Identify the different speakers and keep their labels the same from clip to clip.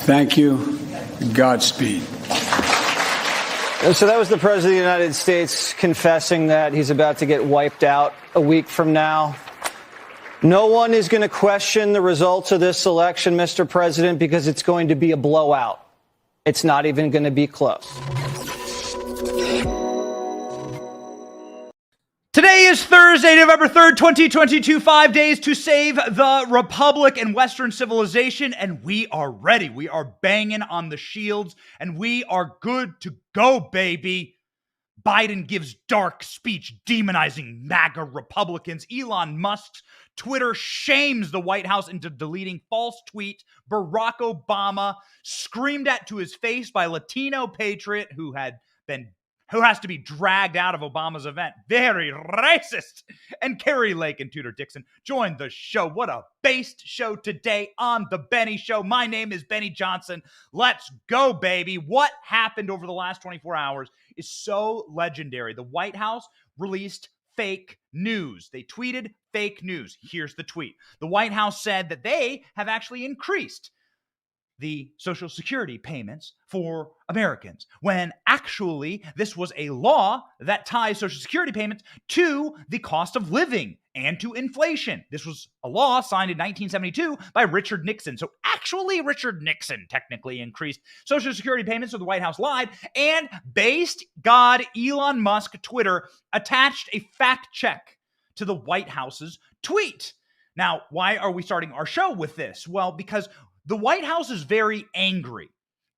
Speaker 1: Thank you. Godspeed.
Speaker 2: So that was the President of the United States confessing that he's about to get wiped out a week from now. No one is going to question the results of this election, Mr. President, because it's going to be a blowout. It's not even going to be close.
Speaker 3: Today is Thursday, November 3rd, 2022, 5 days to save the Republic and Western civilization, and we are ready. We are banging on the shields, and we are good to go, baby. Biden gives dark speech demonizing MAGA Republicans. Elon Musk's Twitter shames the White House into deleting false tweet. Barack Obama screamed at to his face by Latino patriot who has to be dragged out of Obama's event. Very racist. And Kari Lake and Tudor Dixon joined the show. What a based show today on The Benny Show. My name is Benny Johnson. Let's go, baby. What happened over the last 24 hours is so legendary. The White House released fake news. They tweeted fake news. Here's the tweet. The White House said that they have actually increased the Social Security payments for Americans, when actually this was a law that ties Social Security payments to the cost of living and to inflation. This was a law signed in 1972 by Richard Nixon. So actually Richard Nixon technically increased Social Security payments, so the White House lied, and based God Elon Musk Twitter attached a fact check to the White House's tweet. Now, why are we starting our show with this? Well, because the White House is very angry.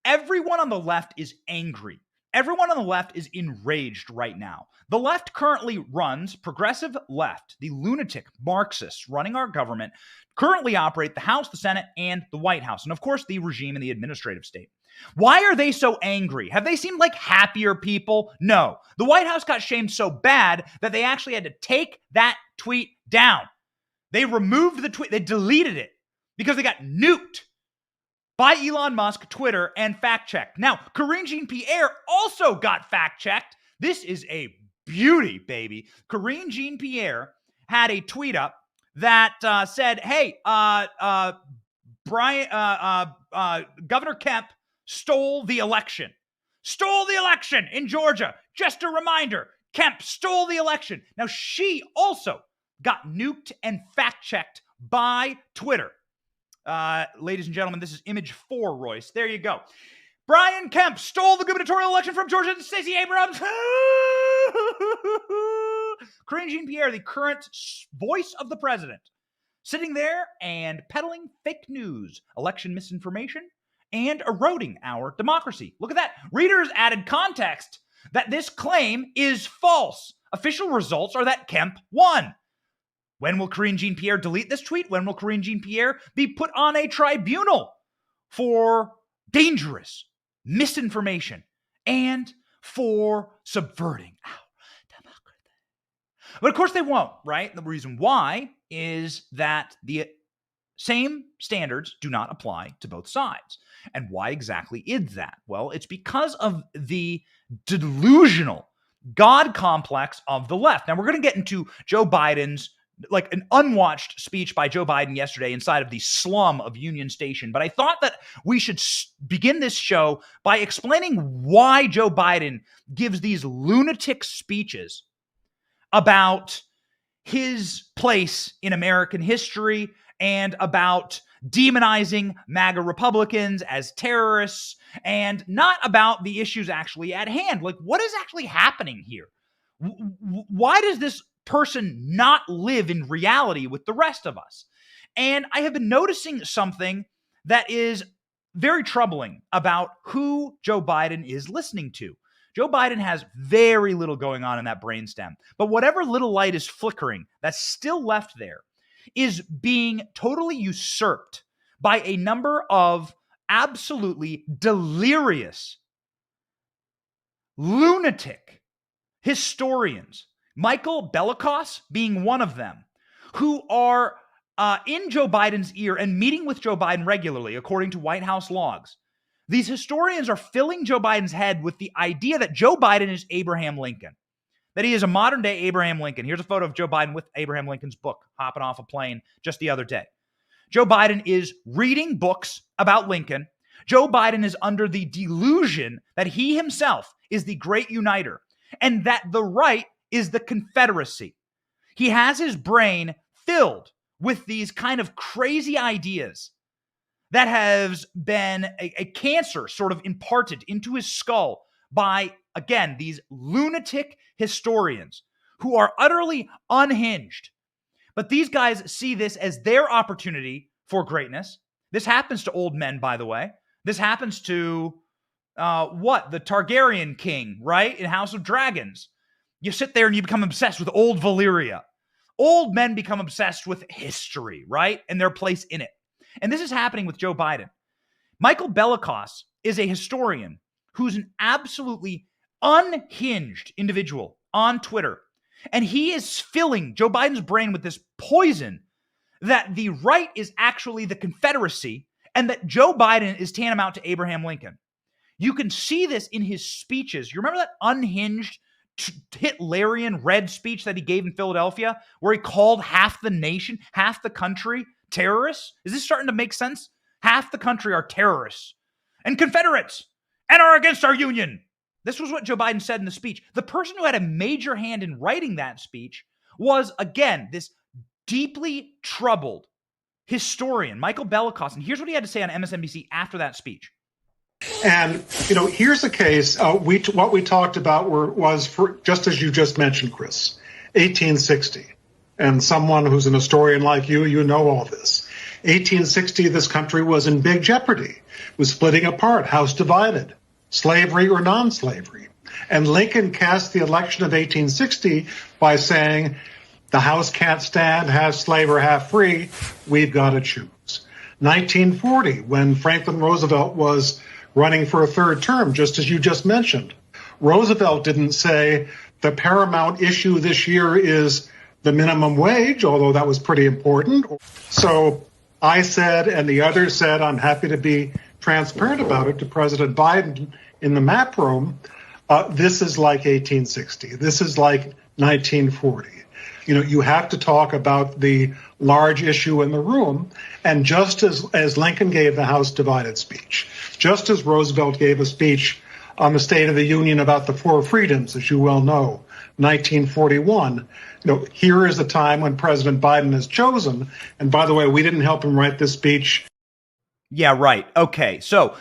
Speaker 3: Everyone on the left is angry. Everyone on the left is enraged right now. The left currently runs, progressive left, the lunatic Marxists running our government, currently operate the House, the Senate, and the White House, and of course the regime and the administrative state. Why are they so angry? Have they seemed like happier people? No. The White House got shamed so bad that they actually had to take that tweet down. They removed the tweet. They deleted it because they got nuked by Elon Musk, Twitter, and fact-checked. Now, Karine Jean-Pierre also got fact-checked. This is a beauty, baby. Karine Jean-Pierre had a tweet up that said, hey, Governor Kemp stole the election. Stole the election in Georgia. Just a reminder, Kemp stole the election. Now, she also got nuked and fact-checked by Twitter. Ladies and gentlemen, this is image 4, Royce. There you go. Brian Kemp stole the gubernatorial election from Georgia to Stacey Abrams. Karine Jean-Pierre, the current voice of the president, sitting there and peddling fake news, election misinformation, and eroding our democracy. Look at that. Readers added context that this claim is false. Official results are that Kemp won. When will Karine Jean-Pierre delete this tweet? When will Karine Jean-Pierre be put on a tribunal for dangerous misinformation and for subverting our democracy? But of course they won't, right? The reason why is that the same standards do not apply to both sides. And why exactly is that? Well, it's because of the delusional God complex of the left. Now, we're going to get into Joe Biden's like an unwatched speech by Joe Biden yesterday inside of the slum of Union Station. But I thought that we should begin this show by explaining why Joe Biden gives these lunatic speeches about his place in American history and about demonizing MAGA Republicans as terrorists and not about the issues actually at hand. Like, what is actually happening here? Why does this person not live in reality with the rest of us? And I have been noticing something that is very troubling about who Joe Biden is listening to. Joe Biden has very little going on in that brainstem, but whatever little light is flickering that's still left there is being totally usurped by a number of absolutely delirious, lunatic historians, Michael Bellicos being one of them, who are in Joe Biden's ear and meeting with Joe Biden regularly, according to White House logs. These historians are filling Joe Biden's head with the idea that Joe Biden is Abraham Lincoln, that he is a modern-day Abraham Lincoln. Here's a photo of Joe Biden with Abraham Lincoln's book, hopping off a plane just the other day. Joe Biden is reading books about Lincoln, Joe Biden is under the delusion that he himself is the great uniter and that the right is the Confederacy. He has his brain filled with these kind of crazy ideas that has been a cancer sort of imparted into his skull by, again, these lunatic historians who are utterly unhinged. But these guys see this as their opportunity for greatness. This happens to old men, by the way. This happens to, the Targaryen king, right? In House of Dragons. You sit there and you become obsessed with old Valyria. Old men become obsessed with history, right? And their place in it. And this is happening with Joe Biden. Michael Bellicos is a historian who's an absolutely unhinged individual on Twitter. And he is filling Joe Biden's brain with this poison that the right is actually the Confederacy and that Joe Biden is tantamount to Abraham Lincoln. You can see this in his speeches. You remember that unhinged Hitlerian red speech that he gave in Philadelphia where he called half the nation, half the country terrorists? Is this starting to make sense? Half the country are terrorists and Confederates and are against our union. This was what Joe Biden said in the speech. The person who had a major hand in writing that speech was, again, this deeply troubled historian, Michael Bellicos. And here's what he had to say on MSNBC after that speech.
Speaker 4: And, here's a case. What we talked about was for, just as you just mentioned, Chris, 1860. And someone who's an historian like you know all this. 1860, this country was in big jeopardy. It was splitting apart, house divided, slavery or non-slavery. And Lincoln cast the election of 1860 by saying, the House can't stand half slave or half free. We've got to choose. 1940, when Franklin Roosevelt was running for a third term, just as you just mentioned, Roosevelt didn't say the paramount issue this year is the minimum wage, although that was pretty important. So I said, and the others said, I'm happy to be transparent about it to President Biden in the map room. This is like 1860. This is like 1940. You have to talk about the large issue in the room. And just as Lincoln gave the House divided speech, just as Roosevelt gave a speech on the State of the Union about the four freedoms, as you well know, 1941, here is the time when President Biden has chosen. And by the way, we didn't help him write this speech.
Speaker 3: Yeah, right. Okay. So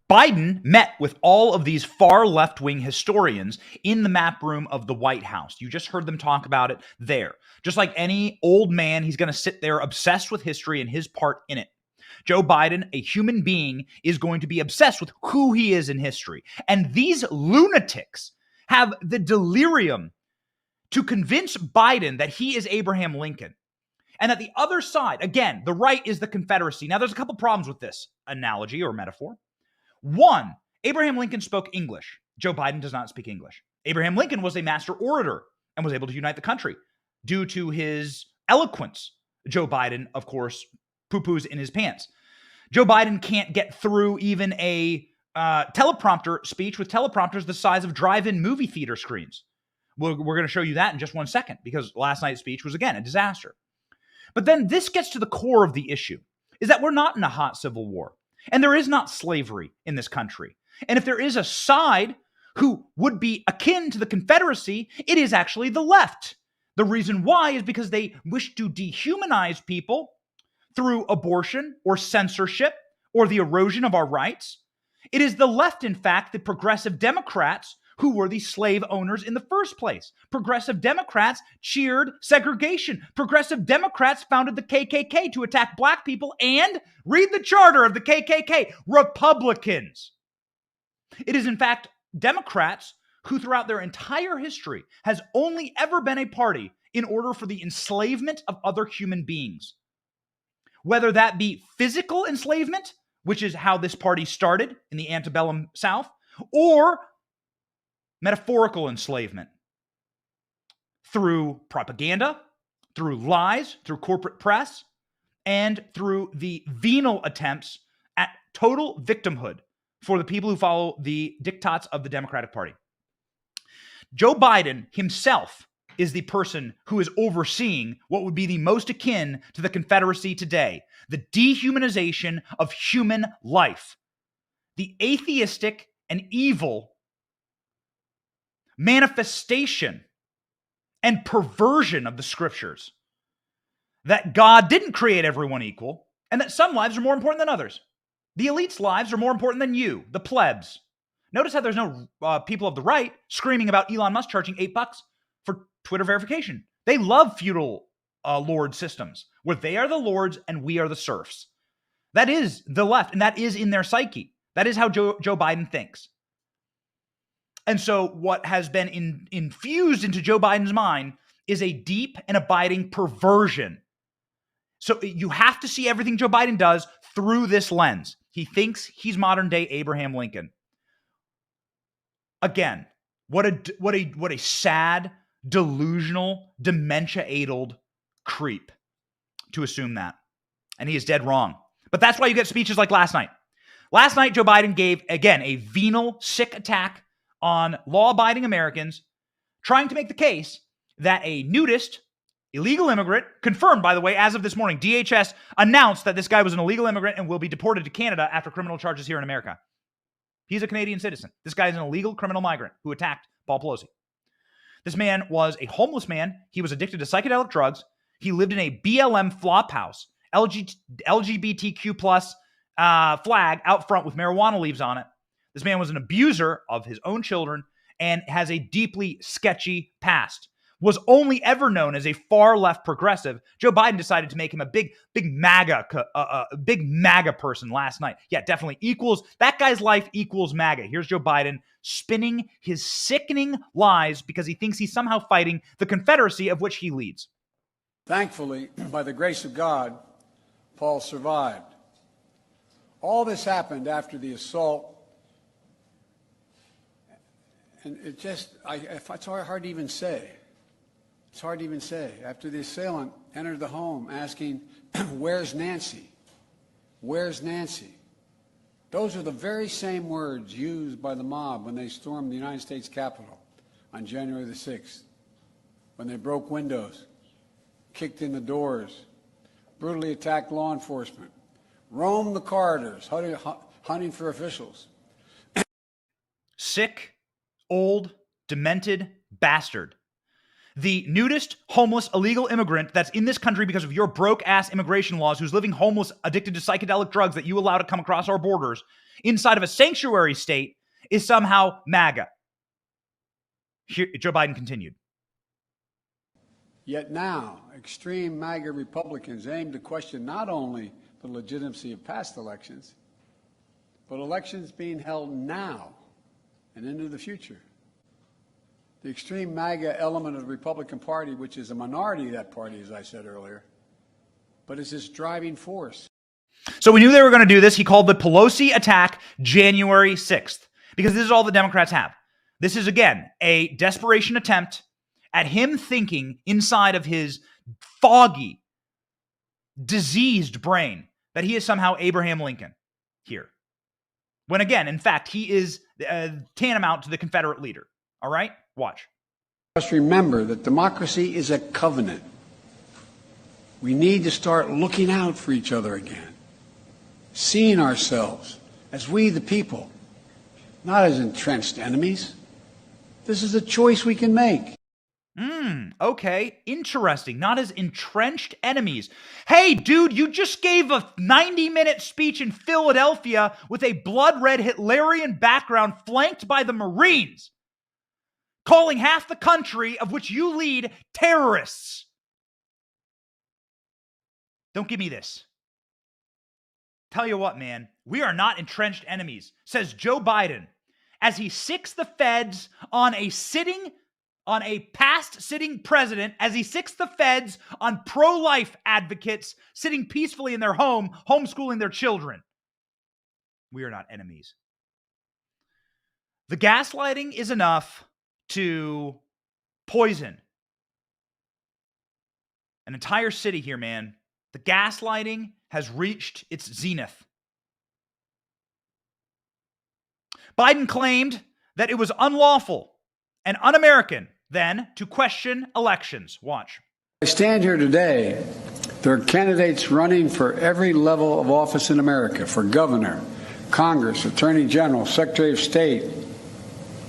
Speaker 3: Biden met with all of these far left-wing historians in the map room of the White House. You just heard them talk about it there. Just like any old man, he's going to sit there obsessed with history and his part in it. Joe Biden, a human being, is going to be obsessed with who he is in history. And these lunatics have the delirium to convince Biden that he is Abraham Lincoln. And that the other side, again, the right is the Confederacy. Now, there's a couple problems with this analogy or metaphor. One, Abraham Lincoln spoke English. Joe Biden does not speak English. Abraham Lincoln was a master orator and was able to unite the country due to his eloquence. Joe Biden, of course, poo-poos in his pants. Joe Biden can't get through even a teleprompter speech with teleprompters the size of drive-in movie theater screens. We're going to show you that in just 1 second because last night's speech was, again, a disaster. But then this gets to the core of the issue, is that we're not in a hot civil war. And there is not slavery in this country. And if there is a side who would be akin to the Confederacy, it is actually the left. The reason why is because they wish to dehumanize people through abortion or censorship or the erosion of our rights. It is the left, in fact, the progressive Democrats who were the slave owners in the first place. Progressive Democrats cheered segregation. Progressive Democrats founded the KKK to attack black people and read the charter of the KKK, Republicans. It is, in fact, Democrats who throughout their entire history has only ever been a party in order for the enslavement of other human beings. Whether that be physical enslavement, which is how this party started in the antebellum South, or metaphorical enslavement through propaganda, through lies, through corporate press, and through the venal attempts at total victimhood for the people who follow the diktats of the Democratic Party. Joe Biden himself is the person who is overseeing what would be the most akin to the Confederacy today, the dehumanization of human life. the atheistic and evil manifestation and perversion of the scriptures that God didn't create everyone equal and that some lives are more important than others. The elite's lives are more important than you, the plebs. Notice how there's no people of the right screaming about Elon Musk charging $8 for Twitter verification. They love feudal lord systems where they are the lords and we are the serfs. That is the left, and that is in their psyche. That is how Joe Biden thinks. And so what has been infused into Joe Biden's mind is a deep and abiding perversion. So you have to see everything Joe Biden does through this lens. He thinks he's modern day Abraham Lincoln. Again, what a sad, delusional, dementia-addled creep to assume that. And he is dead wrong. But that's why you get speeches like last night. Last night, Joe Biden gave, again, a venal, sick attack on law-abiding Americans, trying to make the case that a nudist, illegal immigrant, confirmed, by the way, as of this morning, DHS announced that this guy was an illegal immigrant and will be deported to Canada after criminal charges here in America. He's a Canadian citizen. This guy is an illegal criminal migrant who attacked Paul Pelosi. This man was a homeless man. He was addicted to psychedelic drugs. He lived in a BLM flop house, LGBTQ plus flag out front with marijuana leaves on it. This man was an abuser of his own children and has a deeply sketchy past. Was only ever known as a far left progressive. Joe Biden decided to make him a big MAGA person last night. Yeah, definitely equals that guy's life equals MAGA. Here's Joe Biden spinning his sickening lies because he thinks he's somehow fighting the Confederacy of which he leads.
Speaker 1: Thankfully, by the grace of God, Paul survived. All this happened after the assault, and it's hard to even say. It's hard to even say. After the assailant entered the home asking, "Where's Nancy? Where's Nancy?" Those are the very same words used by the mob when they stormed the United States Capitol on January the 6th, when they broke windows, kicked in the doors, brutally attacked law enforcement, roamed the corridors, hunting for officials.
Speaker 3: Sick, old, demented bastard. The nudist, homeless, illegal immigrant that's in this country because of your broke-ass immigration laws, who's living homeless, addicted to psychedelic drugs that you allow to come across our borders inside of a sanctuary state, is somehow MAGA. Here, Joe Biden continued.
Speaker 1: Yet now, extreme MAGA Republicans aim to question not only the legitimacy of past elections, but elections being held now and into the future. The extreme MAGA element of the Republican Party, which is a minority of that party, as I said earlier, but is its driving force.
Speaker 3: So we knew they were going to do this. He called the Pelosi attack January 6th, because this is all the Democrats have. This is, again, a desperation attempt at him thinking inside of his foggy, diseased brain that he is somehow Abraham Lincoln here. When, again, in fact, he is tantamount to the Confederate leader. All right? Watch.
Speaker 1: Let's remember that democracy is a covenant. We need to start looking out for each other again, seeing ourselves as we the people, not as entrenched enemies. This is a choice we can make.
Speaker 3: Okay, interesting. Not as entrenched enemies. Hey, dude, you just gave a 90-minute speech in Philadelphia with a blood-red Hitlerian background flanked by the Marines, calling half the country of which you lead terrorists. Don't give me this. Tell you what, man, we are not entrenched enemies, says Joe Biden, as he sicks the feds on a past sitting president, as he sicks the feds on pro-life advocates sitting peacefully in their home, homeschooling their children. We are not enemies. The gaslighting is enough to poison an entire city here, man. The gaslighting has reached its zenith. Biden claimed that it was unlawful and un-American then to question elections. Watch.
Speaker 1: I stand here today. There are candidates running for every level of office in America, for governor, Congress, Attorney General, Secretary of State,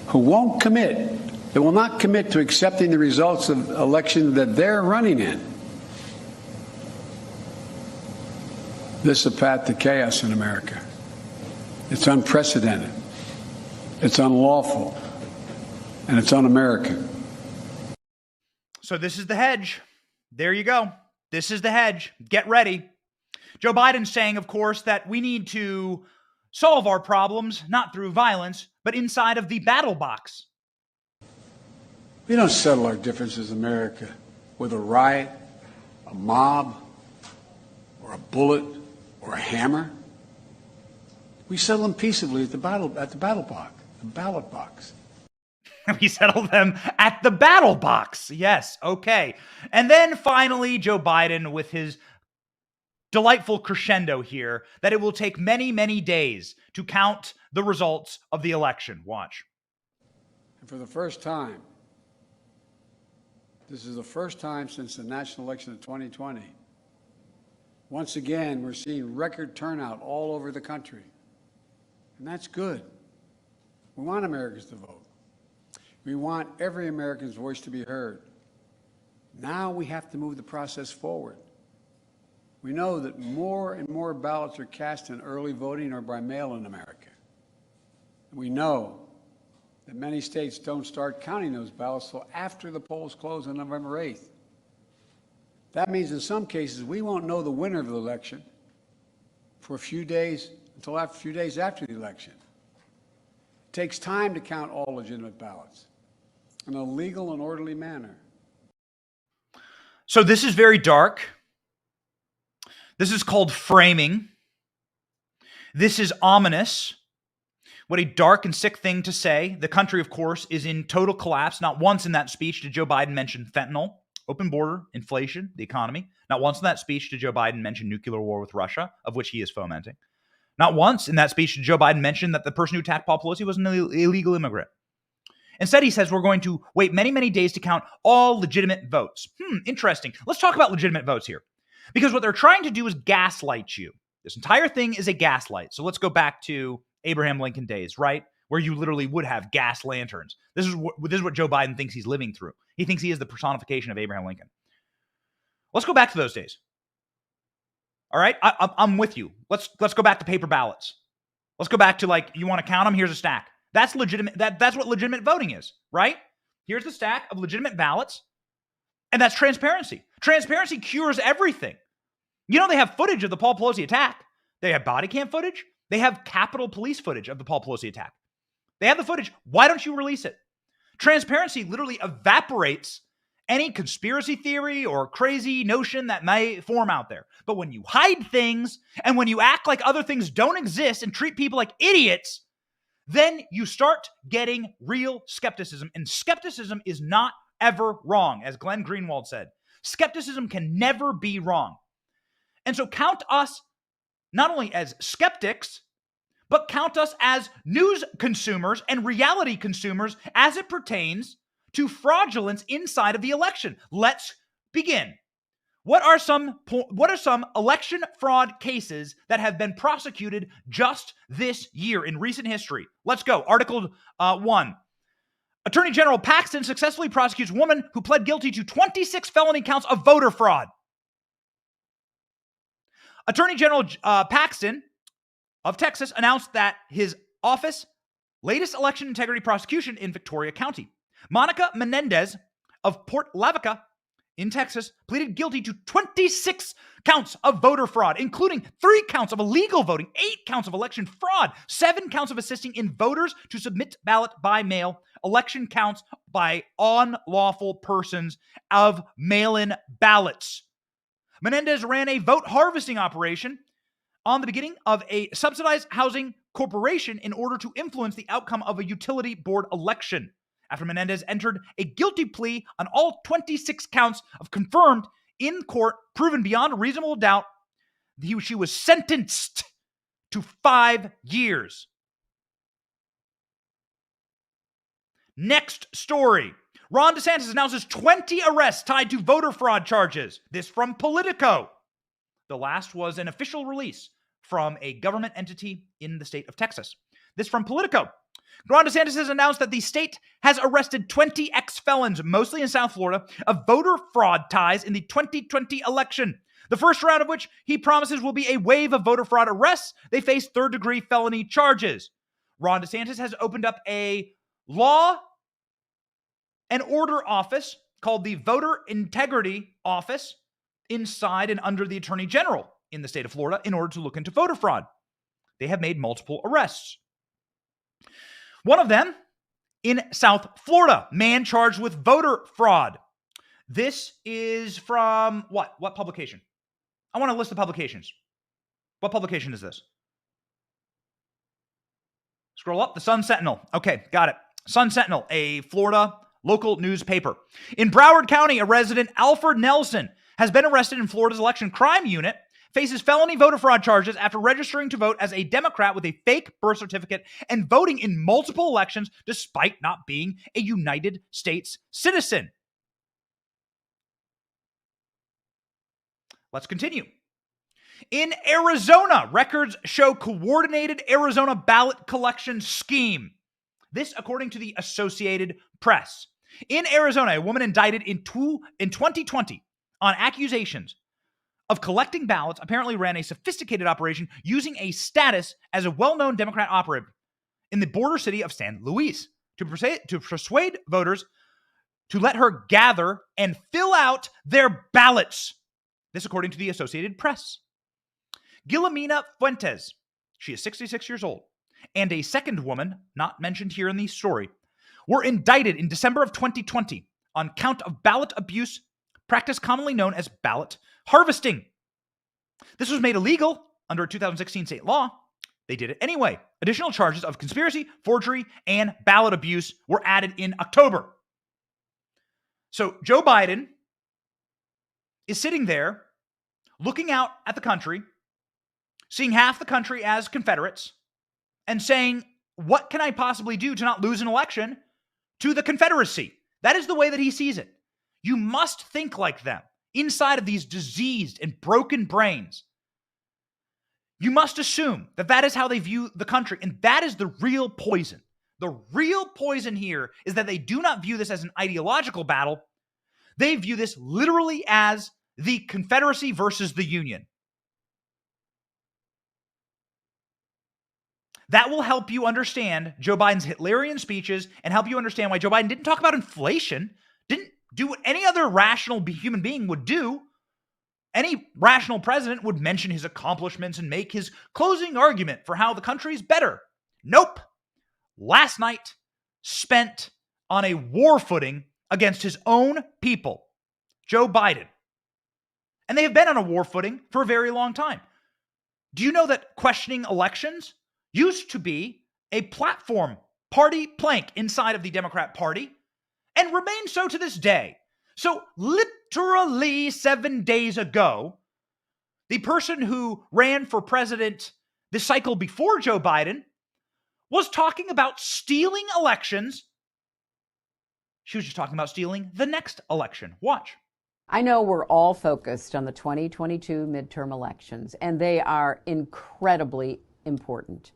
Speaker 1: who won't commit, they will not commit to accepting the results of elections that they're running in. This is a path to chaos in America. It's unprecedented. It's unlawful. And it's un-American.
Speaker 3: So this is the hedge. There you go. This is the hedge. Get ready. Joe Biden's saying, of course, that we need to solve our problems, not through violence, but inside of the battle box.
Speaker 1: We don't settle our differences in America with a riot, a mob, or a bullet, or a hammer. We settle them peaceably at the ballot box.
Speaker 3: We settle them at the battle box. Yes, okay. And then finally, Joe Biden with his delightful crescendo here that it will take many, many days to count the results of the election. Watch.
Speaker 1: And for the first time, this is the first time since the national election of 2020, once again, we're seeing record turnout all over the country. And that's good. We want Americans to vote. We want every American's voice to be heard. Now we have to move the process forward. We know that more and more ballots are cast in early voting or by mail in America. We know that many states don't start counting those ballots until after the polls close on November 8th. That means in some cases we won't know the winner of the election for a few days, until a few days after the election. It takes time to count all legitimate ballots in a legal and orderly manner.
Speaker 3: So this is very dark. This is called framing. This is ominous. What a dark and sick thing to say. The country, of course, is in total collapse. Not once in that speech did Joe Biden mention fentanyl, open border, inflation, the economy. Not once in that speech did Joe Biden mention nuclear war with Russia, of which he is fomenting. Not once in that speech did Joe Biden mention that the person who attacked Paul Pelosi was an illegal immigrant. Instead, he says we're going to wait many, many days to count all legitimate votes. Interesting. Let's talk about legitimate votes here. Because what they're trying to do is gaslight you. This entire thing is a gaslight. So let's go back to Abraham Lincoln days, right? Where you literally would have gas lanterns. This is what Joe Biden thinks he's living through. He thinks he is the personification of Abraham Lincoln. Let's go back to those days. All right, I'm with you. Let's go back to paper ballots. Let's go back to, like, you want to count them? Here's a stack. That's legitimate. That's what legitimate voting is, right? Here's the stack of legitimate ballots, and that's transparency. Transparency cures everything. You know, they have footage of the Paul Pelosi attack. They have body cam footage. They have Capitol Police footage of the Paul Pelosi attack. They have the footage. Why don't you release it? Transparency literally evaporates any conspiracy theory or crazy notion that may form out there. But when you hide things and when you act like other things don't exist and treat people like idiots, then you start getting real skepticism. And skepticism is not ever wrong, as Glenn Greenwald said. Skepticism can never be wrong. And so count us not only as skeptics, but count us as news consumers and reality consumers as it pertains to fraudulence inside of the election. Let's begin. What are some election fraud cases that have been prosecuted just this year in recent history? Let's go. Article 1. Attorney General Paxton successfully prosecutes woman who pled guilty to 26 felony counts of voter fraud. Attorney General Paxton of Texas announced that his office latest election integrity prosecution in Victoria County. Monica Menendez of Port Lavaca in Texas pleaded guilty to 26 counts of voter fraud, including 3 counts of illegal voting, 8 counts of election fraud, 7 counts of assisting in voters to submit ballot by mail, election counts by unlawful persons of mail-in ballots. Menendez ran a vote harvesting operation on the beginning of a subsidized housing corporation in order to influence the outcome of a utility board election. After Menendez entered a guilty plea on all 26 counts of confirmed in court, proven beyond a reasonable doubt, she was sentenced to 5 years. Next story. Ron DeSantis announces 20 arrests tied to voter fraud charges. This from Politico. The last was an official release from a government entity in the state of Texas. This from Politico. Ron DeSantis has announced that the state has arrested 20 ex-felons, mostly in South Florida, of voter fraud ties in the 2020 election. The first round of which he promises will be a wave of voter fraud arrests. They face third-degree felony charges. Ron DeSantis has opened up a law and order office called the Voter Integrity Office inside and under the Attorney General in the state of Florida in order to look into voter fraud. They have made multiple arrests. One of them in South Florida, man charged with voter fraud. This is from what? What publication? I want to list the publications. What publication is this? Scroll up, the Sun Sentinel. Okay, got it. Sun Sentinel, a Florida local newspaper. In Broward County, a resident, Alfred Nelson, has been arrested in Florida's election crime unit, faces felony voter fraud charges after registering to vote as a Democrat with a fake birth certificate and voting in multiple elections despite not being a United States citizen. Let's continue. In Arizona, records show coordinated Arizona ballot collection scheme. This, according to the Associated Press. In Arizona, a woman indicted in 2020 on accusations of collecting ballots apparently ran a sophisticated operation using a status as a well-known Democrat operative in the border city of San Luis to persuade voters to let her gather and fill out their ballots. This, according to the Associated Press. Guillermina Fuentes, she is 66 years old, and a second woman, not mentioned here in the story, were indicted in December of 2020 on count of ballot abuse, practice commonly known as ballot harvesting. This was made illegal under a 2016 state law. They did it anyway. Additional charges of conspiracy, forgery, and ballot abuse were added in October. So Joe Biden is sitting there looking out at the country, seeing half the country as Confederates, and saying, what can I possibly do to not lose an election to the Confederacy? That is the way that he sees it. You must think like them inside of these diseased and broken brains. You must assume that that is how they view the country, and that is the real poison. The real poison here is that they do not view this as an ideological battle. They view this literally as the Confederacy versus the Union. That will help you understand Joe Biden's Hitlerian speeches and help you understand why Joe Biden didn't talk about inflation, didn't do what any other rational human being would do. Any rational president would mention his accomplishments and make his closing argument for how the country's better. Nope. Last night, spent on a war footing against his own people, Joe Biden. And they have been on a war footing for a very long time. Do you know that questioning elections used to be a platform party plank inside of the Democrat Party and remains so to this day? So literally 7 days ago, the person who ran for president the cycle before Joe Biden was talking about stealing elections. She was just talking about stealing the next election. Watch.
Speaker 5: I know we're all focused on the 2022 midterm elections, and they are incredibly important.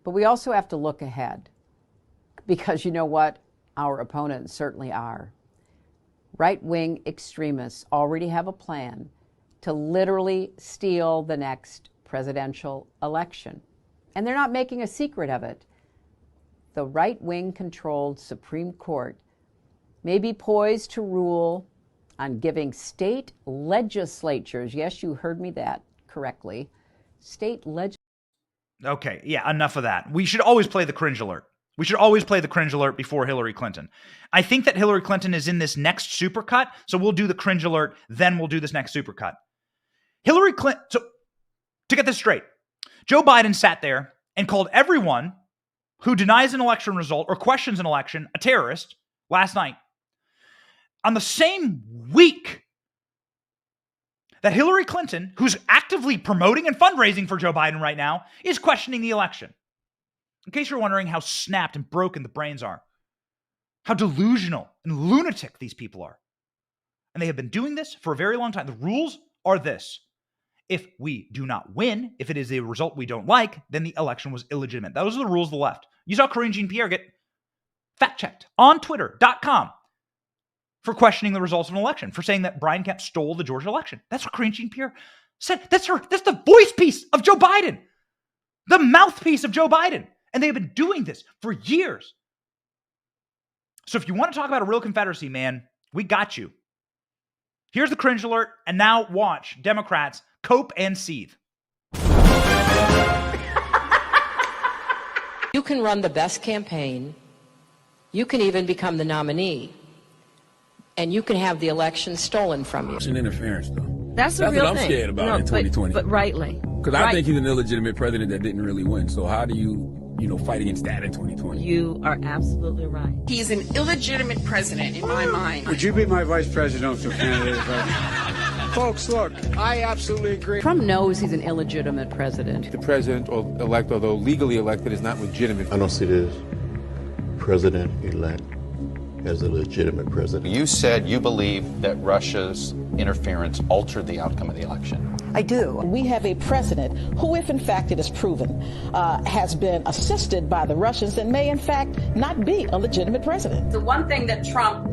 Speaker 5: But we also have to look ahead, because you know what? Our opponents certainly are. Right-wing extremists already have a plan to literally steal the next presidential election. And they're not making a secret of it. The right-wing controlled Supreme Court may be poised to rule on giving state legislatures, yes, you heard me that correctly, state legislatures.
Speaker 3: Okay, yeah, enough of that. We should always play the cringe alert. We should always play the cringe alert before Hillary Clinton. I think that Hillary Clinton is in this next supercut, so we'll do the cringe alert, then we'll do this next supercut. Hillary Clinton, so to get this straight, Joe Biden sat there and called everyone who denies an election result or questions an election a terrorist last night. On the same week that Hillary Clinton, who's actively promoting and fundraising for Joe Biden right now, is questioning the election. In case you're wondering how snapped and broken the brains are, how delusional and lunatic these people are. And they have been doing this for a very long time. The rules are this. If we do not win, if it is a result we don't like, then the election was illegitimate. Those are the rules of the left. You saw Karine Jean-Pierre get fact-checked on Twitter.com for questioning the results of an election, for saying that Brian Kemp stole the Georgia election. That's what Karine Jean-Pierre said. That's the voice piece of Joe Biden, the mouthpiece of Joe Biden. And they've been doing this for years. So if you want to talk about a real confederacy, man, we got you. Here's the cringe alert, and now watch Democrats cope and seethe.
Speaker 6: You can run the best campaign. You can even become the nominee. And you can have the election stolen from you.
Speaker 7: It's an interference, though.
Speaker 8: That's
Speaker 7: what
Speaker 8: real
Speaker 7: I'm
Speaker 8: thing.
Speaker 7: scared about in 2020.
Speaker 8: But rightly.
Speaker 7: Because I think he's an illegitimate president that didn't really win. So how do you fight against that in 2020?
Speaker 8: You are absolutely right.
Speaker 9: He's an illegitimate president in my mind.
Speaker 1: Would you be my vice presidential candidate? Folks, look, I absolutely agree.
Speaker 5: Trump knows he's an illegitimate president.
Speaker 10: The president-elect, although legally elected, is not legitimate.
Speaker 11: I don't see this president-elect as a legitimate president.
Speaker 12: You said you believe that Russia's interference altered the outcome of the election.
Speaker 13: I do. We have a president who, if in fact it is proven, has been assisted by the Russians and may in fact not be a legitimate president.
Speaker 14: The one thing that Trump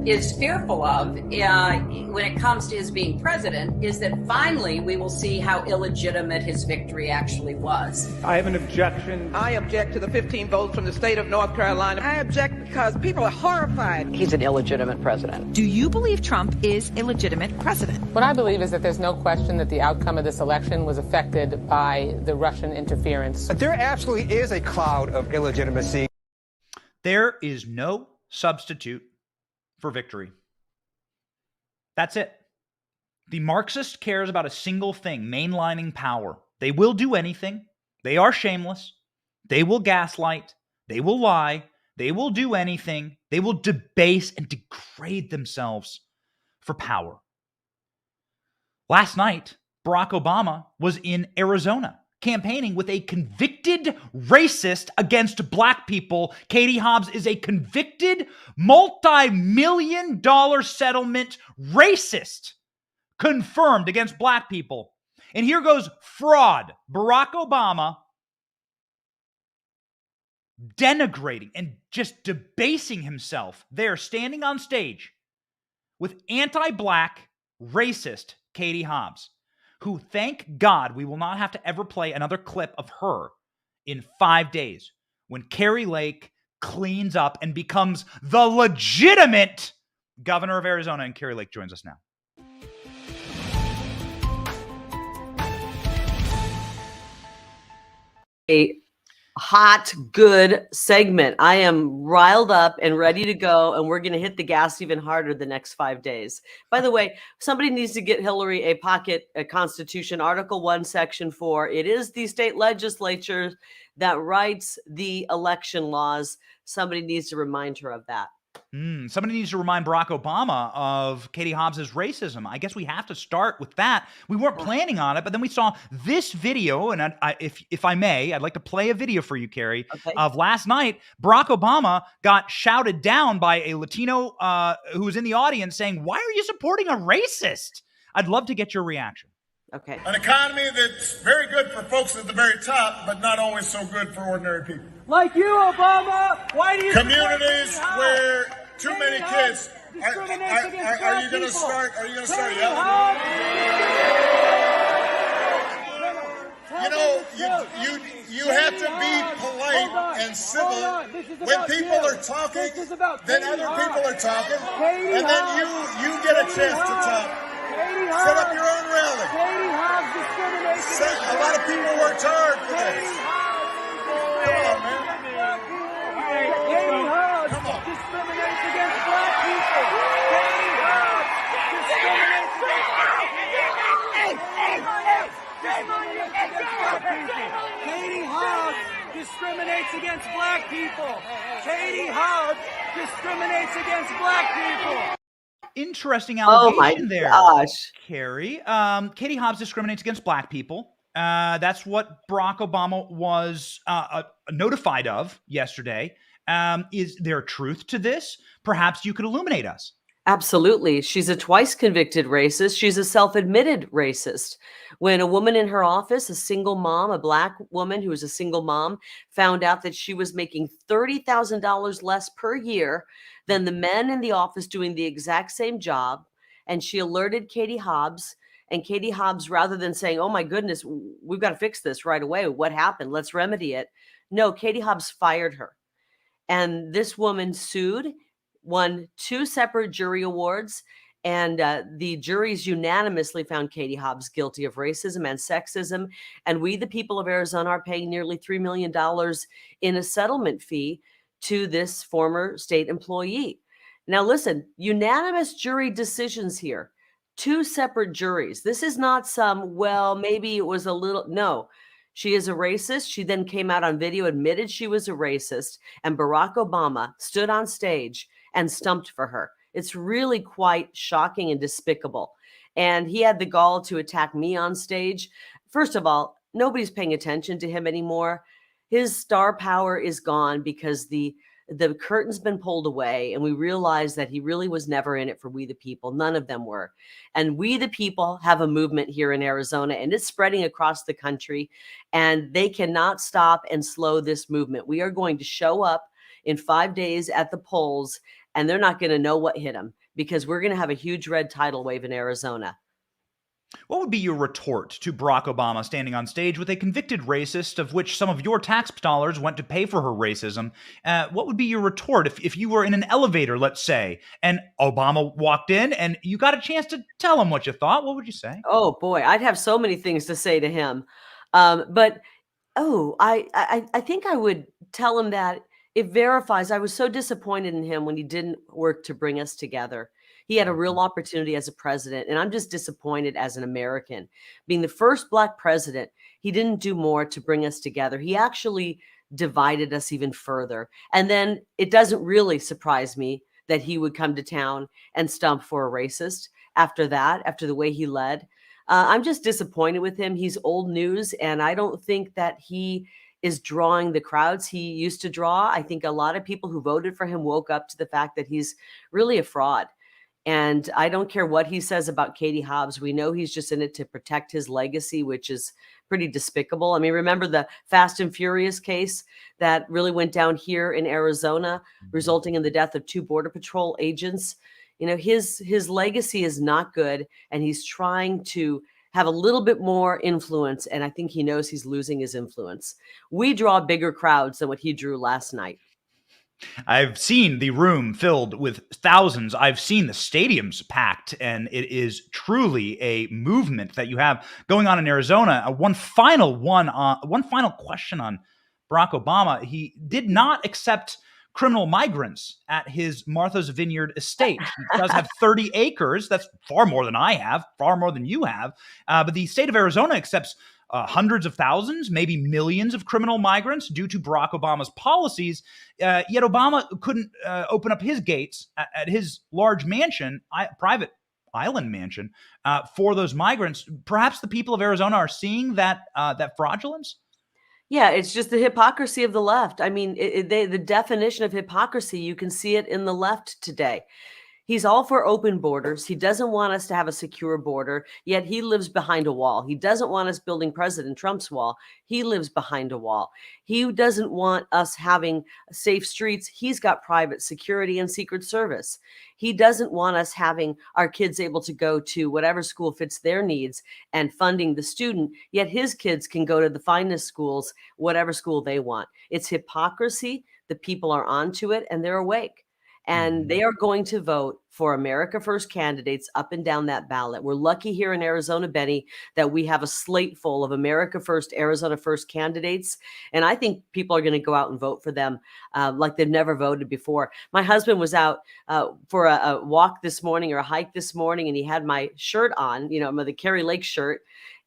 Speaker 14: is fearful of when it comes to his being president is that finally we will see how illegitimate his victory actually was.
Speaker 15: I have an objection.
Speaker 16: I object to the 15 votes from the state of North Carolina.
Speaker 17: I object because people are horrified.
Speaker 5: He's an illegitimate president.
Speaker 18: Do you believe Trump is a legitimate president?
Speaker 19: What I believe is that there's no question that the outcome of this election was affected by the Russian interference.
Speaker 20: But there absolutely is a cloud of illegitimacy.
Speaker 3: There is no substitute for victory. That's it. The Marxist cares about a single thing, mainlining power. They will do anything. They are shameless. They will gaslight. They will lie. They will do anything. They will debase and degrade themselves for power. Last night, Barack Obama was in Arizona campaigning with a convicted racist against black people. Katie Hobbs is a convicted multi-million-dollar settlement racist confirmed against black people. And here goes fraud. Barack Obama denigrating and just debasing himself there, standing on stage with anti-black racist Katie Hobbs, who, thank God, we will not have to ever play another clip of her in 5 days when Kari Lake cleans up and becomes the legitimate governor of Arizona. And Kari Lake joins us now.
Speaker 21: A hot, good segment. I am riled up and ready to go, and we're going to hit the gas even harder the next 5 days. By the way, somebody needs to get Hillary a Constitution, Article 1, Section 4. It is the state legislature that writes the election laws. Somebody needs to remind her of that.
Speaker 3: Somebody needs to remind Barack Obama of Katie Hobbs's racism. I guess we have to start with that. We weren't planning on it, but then we saw this video, and if I may, I'd like to play a video for you, Kari, of last night. Barack Obama got shouted down by a Latino who was in the audience saying, "Why are you supporting a racist?" I'd love to get your reaction.
Speaker 21: Okay.
Speaker 22: An economy that's very good for folks at the very top, but not always so good for ordinary people.
Speaker 15: Like you, Obama. Why do you
Speaker 22: communities where too many kids are you going to start? Are you going to start yelling? You know, you have to be polite and civil when people are talking. Then other people are talking, and then you get a chance to talk. Set up your own rally. A lot of people worked hard for this. Come on, man.
Speaker 15: Katie Hobbs discriminates against black people. Katie Hobbs discriminates against black people. Katie Hobbs discriminates against black people.
Speaker 3: Interesting allegation there,
Speaker 21: gosh.
Speaker 3: Kari. Katie Hobbs discriminates against black people. That's what Barack Obama was notified of yesterday. Is there truth to this? Perhaps you could illuminate us.
Speaker 21: Absolutely. She's a twice convicted racist. She's a self-admitted racist. When a woman in her office, a single mom, a black woman who was a single mom, found out that she was making $30,000 less per year than the men in the office doing the exact same job, and she alerted Katie Hobbs, and Katie Hobbs, rather than saying, "Oh my goodness, we've got to fix this right away. What happened? Let's remedy it." No, Katie Hobbs fired her. And this woman sued, won 2 separate jury awards, and the juries unanimously found Katie Hobbs guilty of racism and sexism. And we, the people of Arizona, are paying nearly $3 million in a settlement fee to this former state employee. Now, listen, unanimous jury decisions here, 2 separate juries. This is not some, well, maybe it was a little, no. She is a racist. She then came out on video, admitted she was a racist, and Barack Obama stood on stage and stumped for her. It's really quite shocking and despicable. And he had the gall to attack me on stage. First of all, nobody's paying attention to him anymore. His star power is gone because the curtain's been pulled away, and we realized that he really was never in it for we the people. None of them were. And we the people have a movement here in Arizona, and it's spreading across the country, and they cannot stop and slow this movement. We are going to show up in 5 days at the polls, and they're not going to know what hit them, because we're going to have a huge red tidal wave in Arizona.
Speaker 3: What would be your retort to Barack Obama standing on stage with a convicted racist, of which some of your tax dollars went to pay for her racism? What would be your retort if you were in an elevator, let's say, and Obama walked in and you got a chance to tell him what you thought? What would you say?
Speaker 21: Oh, boy, I'd have so many things to say to him. I think I would tell him that it verifies. I was so disappointed in him when he didn't work to bring us together. He had a real opportunity as a president, and I'm just disappointed as an American. Being the first Black president, he didn't do more to bring us together. He actually divided us even further. And then it doesn't really surprise me that he would come to town and stump for a racist after that, after the way he led. I'm just disappointed with him. He's old news, and I don't think that he is drawing the crowds he used to draw. I think a lot of people who voted for him woke up to the fact that he's really a fraud. And I don't care what he says about Katie Hobbs. We know he's just in it to protect his legacy, which is pretty despicable. I mean, remember the Fast and Furious case that really went down here in Arizona, resulting in the death of 2 Border Patrol agents? You know, his legacy is not good, and he's trying to have a little bit more influence, and I think he knows he's losing his influence. We draw bigger crowds than what he drew last night.
Speaker 3: I've seen the room filled with thousands. I've seen the stadiums packed, and it is truly a movement that you have going on in Arizona. One final question on Barack Obama. He did not accept criminal migrants at his Martha's Vineyard estate. He does have 30 acres. That's far more than I have, far more than you have. But the state of Arizona accepts hundreds of thousands, maybe millions of criminal migrants due to Barack Obama's policies. Yet Obama couldn't open up his gates at his large mansion, private island mansion, for those migrants. Perhaps the people of Arizona are seeing that fraudulence.
Speaker 21: Yeah, it's just the hypocrisy of the left. I mean, the definition of hypocrisy, you can see it in the left today. He's all for open borders. He doesn't want us to have a secure border, yet he lives behind a wall. He doesn't want us building President Trump's wall. He lives behind a wall. He doesn't want us having safe streets. He's got private security and Secret Service. He doesn't want us having our kids able to go to whatever school fits their needs and funding the student, yet his kids can go to the finest schools, whatever school they want. It's hypocrisy. The people are onto it, and they're awake. And they are going to vote for America First candidates up and down that ballot. We're lucky here in Arizona, Benny, that we have a slate full of America First, Arizona First candidates. And I think people are going to go out and vote for them like they've never voted before. My husband was out for a walk this morning, or a hike this morning, and he had my shirt on, the Kari Lake shirt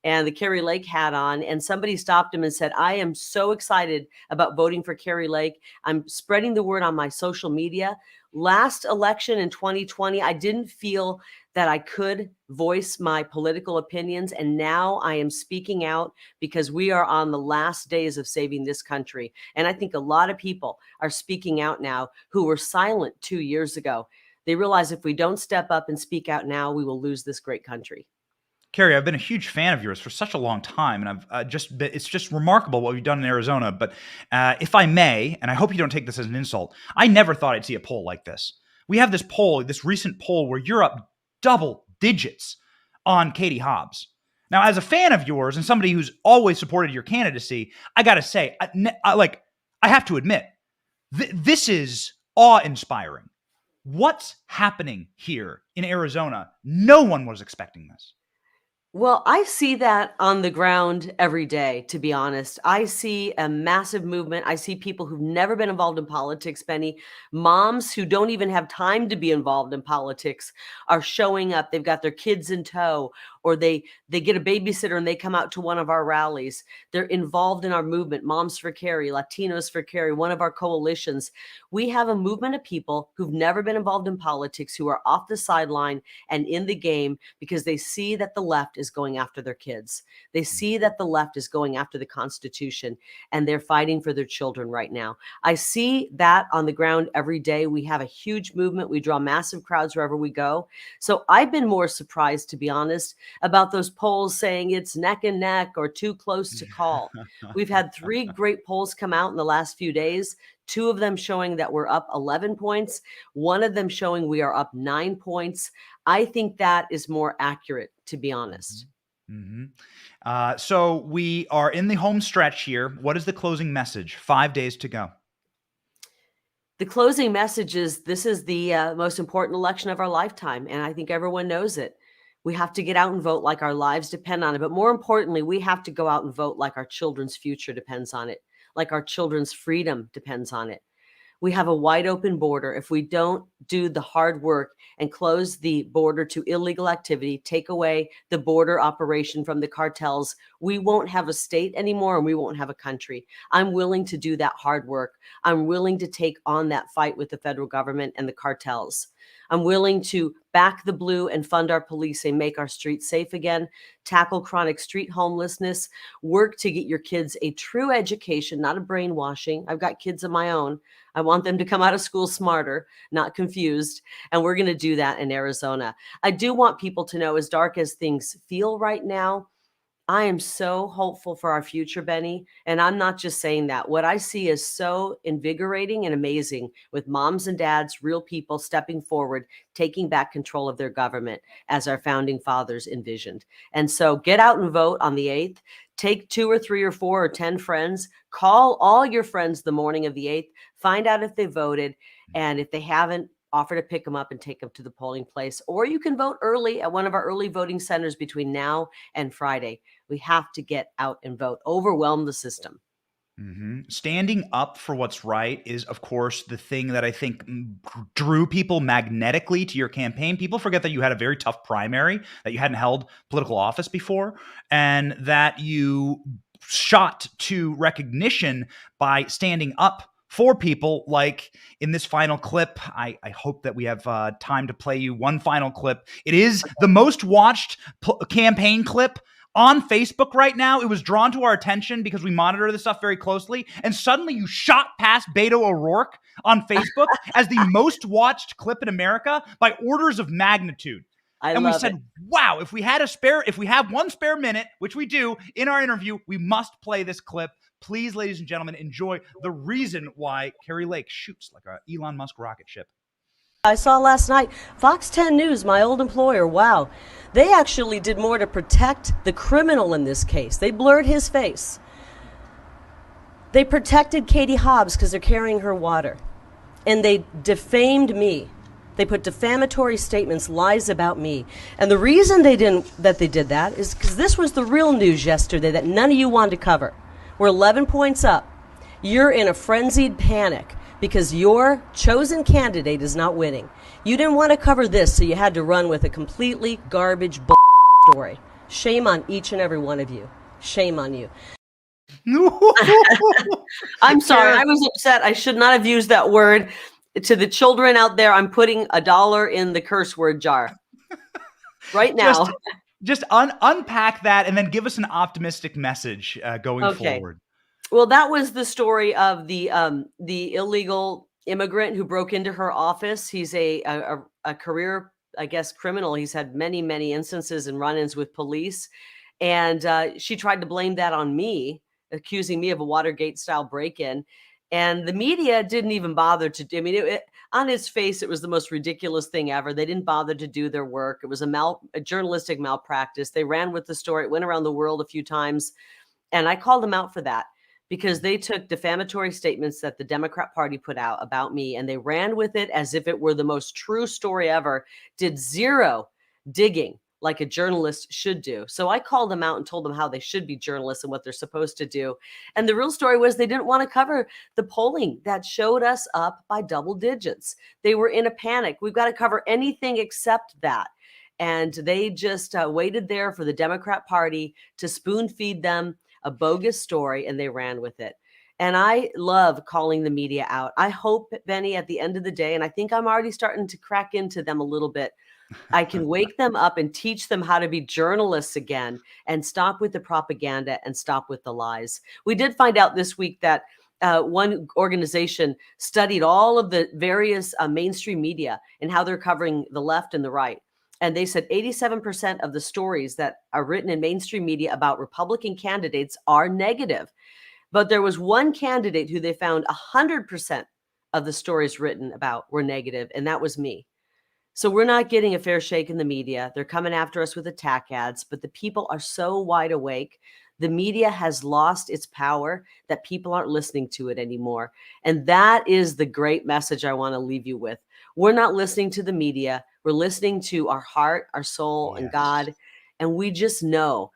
Speaker 21: and the Kari Lake hat on. And somebody stopped him and said, "I am so excited about voting for Kari Lake. I'm spreading the word on my social media. Last election in 2020, I didn't feel that I could voice my political opinions. And now I am speaking out because we are on the last days of saving this country." And I think a lot of people are speaking out now who were silent 2 years ago. They realize if we don't step up and speak out now, we will lose this great country.
Speaker 3: Kari, I've been a huge fan of yours for such a long time, and it's just remarkable what you've done in Arizona. But if I may, and I hope you don't take this as an insult, I never thought I'd see a poll like this. We have this poll, this recent poll, where you're up double digits on Katie Hobbs. Now, as a fan of yours and somebody who's always supported your candidacy, I got to say, I have to admit, this is awe-inspiring. What's happening here in Arizona? No one was expecting this.
Speaker 21: Well, I see that on the ground every day, to be honest. I see a massive movement. I see people who've never been involved in politics, Benny. Moms who don't even have time to be involved in politics are showing up. They've got their kids in tow, or they get a babysitter and they come out to one of our rallies. They're involved in our movement, Moms for Kari, Latinos for Kari, one of our coalitions. We have a movement of people who've never been involved in politics, who are off the sideline and in the game because they see that the left is going after their kids. They see that the left is going after the Constitution, and they're fighting for their children right now. I see that on the ground every day. We have a huge movement. We draw massive crowds wherever we go. So I've been more surprised, to be honest, about those polls saying it's neck and neck or too close to call. We've had 3 great polls come out in the last few days. 2 of them showing that we're up 11 points. 1 of them showing we are up 9 points. I think that is more accurate, to be honest.
Speaker 3: Mm-hmm. So we are in the home stretch here. What is the closing message? 5 days to go.
Speaker 21: The closing message is this is the most important election of our lifetime, and I think everyone knows it. We have to get out and vote like our lives depend on it. But more importantly, we have to go out and vote like our children's future depends on it, like our children's freedom depends on it. We have a wide open border. If we don't do the hard work and close the border to illegal activity, take away the border operation from the cartels, we won't have a state anymore and we won't have a country. I'm willing to do that hard work. I'm willing to take on that fight with the federal government and the cartels. I'm willing to back the blue and fund our police and make our streets safe again, tackle chronic street homelessness, work to get your kids a true education, not a brainwashing. I've got kids of my own. I want them to come out of school smarter, not confused. And we're going to do that in Arizona. I do want people to know, as dark as things feel right now, I am so hopeful for our future, Benny. And I'm not just saying that. What I see is so invigorating and amazing, with moms and dads, real people stepping forward, taking back control of their government as our founding fathers envisioned. And so get out and vote on the 8th. Take 2 or 3 or 4 or 10 friends. Call all your friends the morning of the 8th. Find out if they voted. And if they haven't, offer to pick them up and take them to the polling place. Or you can vote early at one of our early voting centers between now and Friday. We have to get out and vote. Overwhelm the system.
Speaker 3: Mm-hmm. Standing up for what's right is, of course, the thing that I think drew people magnetically to your campaign. People forget that you had a very tough primary, that you hadn't held political office before, and that you shot to recognition by standing up for people. Like in this final clip, I hope that we have time to play you one final clip. It is the most watched campaign clip on Facebook right now. It was drawn to our attention because we monitor this stuff very closely. And suddenly you shot past Beto O'Rourke on Facebook as the most watched clip in America by orders of magnitude. And we said, wow, if we have one spare minute, which we do in our interview, we must play this clip. Please, ladies and gentlemen, enjoy the reason why Kari Lake shoots like a Elon Musk rocket ship.
Speaker 21: I saw last night, Fox 10 News, my old employer, wow. They actually did more to protect the criminal in this case. They blurred his face. They protected Katie Hobbs because they're carrying her water. And they defamed me. They put defamatory statements, lies about me. And the reason they did that is because this was the real news yesterday that none of you wanted to cover. We're 11 points up. You're in a frenzied panic because your chosen candidate is not winning. You didn't want to cover this, so you had to run with a completely garbage story. Shame on each and every one of you. Shame on you. I'm sorry. I was upset. I should not have used that word. To the children out there, I'm putting $1 in the curse word jar right now.
Speaker 3: Just unpack that and then give us an optimistic message going forward.
Speaker 21: Well, that was the story of the illegal immigrant who broke into her office. He's a career, I guess, criminal. He's had many, many instances and run-ins with police. And she tried to blame that on me, accusing me of a Watergate-style break-in. And the media didn't even bother to, I mean, on its face, it was the most ridiculous thing ever. They didn't bother to do their work. It was a journalistic malpractice. They ran with the story. It went around the world a few times. And I called them out for that because they took defamatory statements that the Democrat Party put out about me and they ran with it as if it were the most true story ever, did zero digging like a journalist should do. So I called them out and told them how they should be journalists and what they're supposed to do. And the real story was they didn't want to cover the polling that showed us up by double digits. They were in a panic. We've got to cover anything except that. And they just waited there for the Democrat Party to spoon feed them a bogus story, and they ran with it. And I love calling the media out. I hope, Benny, at the end of the day, and I think I'm already starting to crack into them a little bit, I can wake them up and teach them how to be journalists again and stop with the propaganda and stop with the lies. We did find out this week that one organization studied all of the various mainstream media and how they're covering the left and the right. And they said 87% of the stories that are written in mainstream media about Republican candidates are negative. But there was one candidate who they found 100% of the stories written about were negative, and that was me. So we're not getting a fair shake in the media. They're coming after us with attack ads, but the people are so wide awake. The media has lost its power that people aren't listening to it anymore. And that is the great message I want to leave you with. We're not listening to the media. We're listening to our heart, our soul, and God. And we just know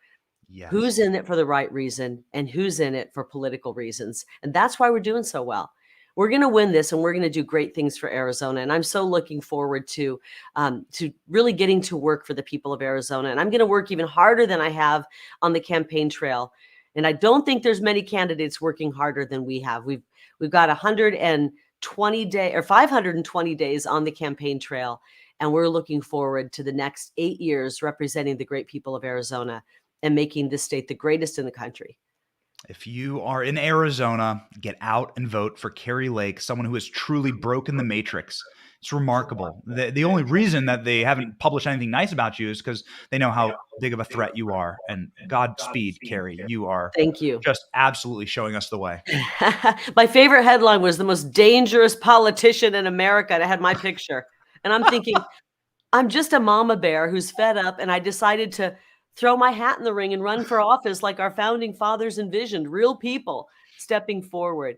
Speaker 21: who's in it for the right reason and who's in it for political reasons. And that's why we're doing so well. We're going to win this, and we're going to do great things for Arizona. And I'm so looking forward to really getting to work for the people of Arizona. And I'm going to work even harder than I have on the campaign trail. And I don't think there's many candidates working harder than we have. We've got 520 days on the campaign trail, and we're looking forward to the next 8 years representing the great people of Arizona and making this state the greatest in the country.
Speaker 3: If you are in Arizona, get out and vote for Kari Lake, someone who has truly broken the matrix. It's remarkable. The only reason that they haven't published anything nice about you is because they know how big of a threat you are. And Godspeed, Kari. You are just absolutely showing us the way.
Speaker 21: My favorite headline was "The most dangerous politician in America," and it had my picture. And I'm thinking, I'm just a mama bear who's fed up, and I decided to throw my hat in the ring and run for office like our founding fathers envisioned, real people stepping forward.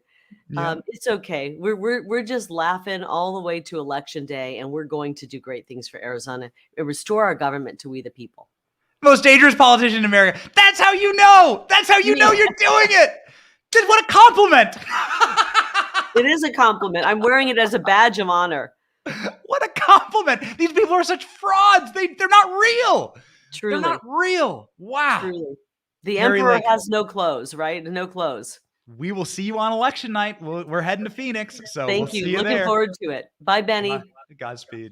Speaker 21: Yeah. It's okay. We're just laughing all the way to Election Day, and we're going to do great things for Arizona and restore our government to we the people.
Speaker 3: Most dangerous politician in America. That's how you know. That's how you know you're doing it. What a compliment.
Speaker 21: It is a compliment. I'm wearing it as a badge of honor.
Speaker 3: What a compliment. These people are such frauds. They're not real.
Speaker 21: Truly.
Speaker 3: They're not real. Wow.
Speaker 21: Truly. The emperor has no clothes, right? No clothes.
Speaker 3: We will see you on election night. We're heading to Phoenix. So
Speaker 21: thank you.
Speaker 3: See you
Speaker 21: Looking
Speaker 3: there.
Speaker 21: forward to it. Bye, Benny.
Speaker 3: Bye. Godspeed.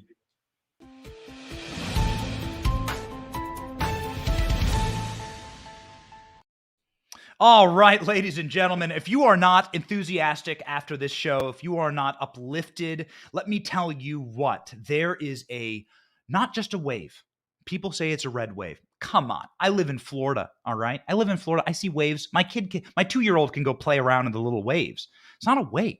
Speaker 3: All right, ladies and gentlemen, if you are not enthusiastic after this show, if you are not uplifted, let me tell you what. There is not just a wave. People say it's a red wave. Come on. I live in Florida, all right? I live in Florida. I see waves. My 2-year-old can go play around in the little waves. It's not a wave.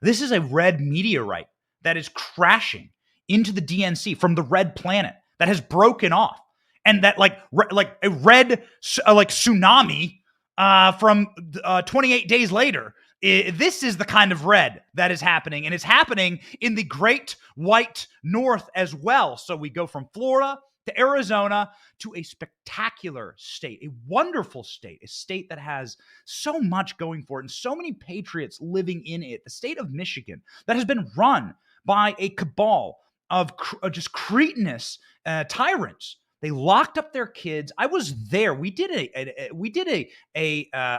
Speaker 3: This is a red meteorite that is crashing into the DNC from the red planet that has broken off. And that like a red tsunami from 28 days later. This is the kind of red that is happening, and it's happening in the Great White North as well. So we go from Florida to Arizona to a spectacular state, a wonderful state, a state that has so much going for it and so many patriots living in it. The state of Michigan that has been run by a cabal of just cretinous tyrants. They locked up their kids. I was there. We did a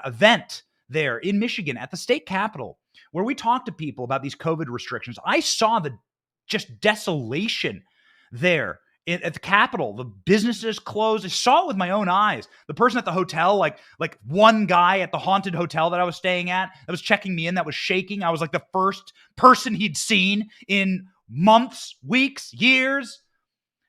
Speaker 3: event there in Michigan at the state capitol where we talked to people about these COVID restrictions. I saw the just desolation there at the Capitol. The businesses closed. I saw it with my own eyes. The person at the hotel, like one guy at the haunted hotel that I was staying at that was checking me in, that was shaking. I was like the first person he'd seen in months, weeks, years.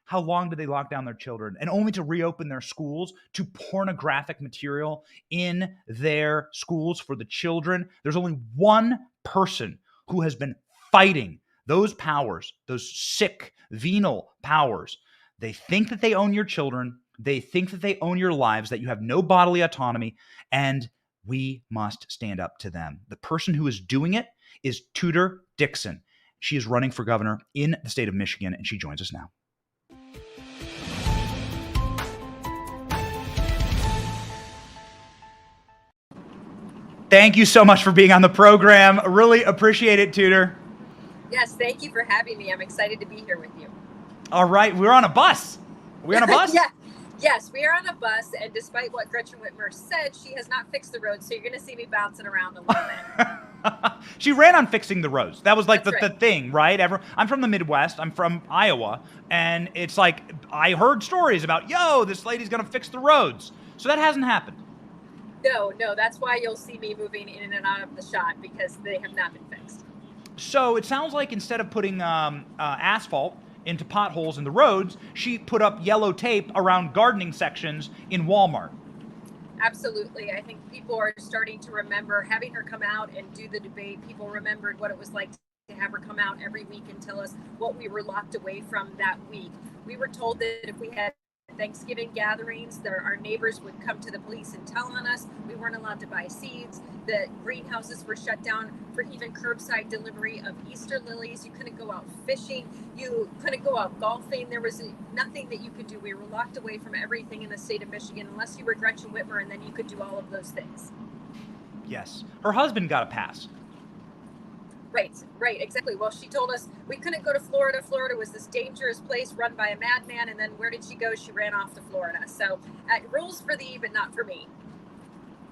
Speaker 3: How long did they lock down their children? And only to reopen their schools to pornographic material in their schools for the children. There's only one person who has been fighting those powers, those sick, venal powers. They think that they own your children. They think that they own your lives, that you have no bodily autonomy, and we must stand up to them. The person who is doing it is Tudor Dixon. She is running for governor in the state of Michigan, and she joins us now. Thank you so much for being on the program. Really appreciate it, Tudor.
Speaker 2: Yes, thank you for having me. I'm excited to be here with you.
Speaker 3: All right, we're on a bus. Are we on a bus?
Speaker 2: Yeah. Yes, we are on a bus, and despite what Gretchen Whitmer said, she has not fixed the road, so you're going to see me bouncing around a little bit.
Speaker 3: She ran on fixing the roads. That was like the thing, right? I'm from the Midwest. I'm from Iowa, and it's like I heard stories about, this lady's going to fix the roads. So that hasn't happened.
Speaker 2: No, that's why you'll see me moving in and out of the shot, because they have not been fixed.
Speaker 3: So it sounds like instead of putting asphalt into potholes in the roads, she put up yellow tape around gardening sections in Walmart.
Speaker 2: Absolutely. I think people are starting to remember having her come out and do the debate. People remembered what it was like to have her come out every week and tell us what we were locked away from that week. We were told that if we had Thanksgiving gatherings, our neighbors would come to the police and tell on us. We weren't allowed to buy seeds. The greenhouses were shut down for even curbside delivery of Easter lilies. You couldn't go out fishing. You couldn't go out golfing. There was nothing that you could do. We were locked away from everything in the state of Michigan, unless you were Gretchen Whitmer, and then you could do all of those things.
Speaker 3: Yes. Her husband got a pass.
Speaker 2: Right, exactly. Well, she told us we couldn't go to Florida. Florida was this dangerous place run by a madman, and then where did she go? She ran off to Florida. So rules for thee, but not for me.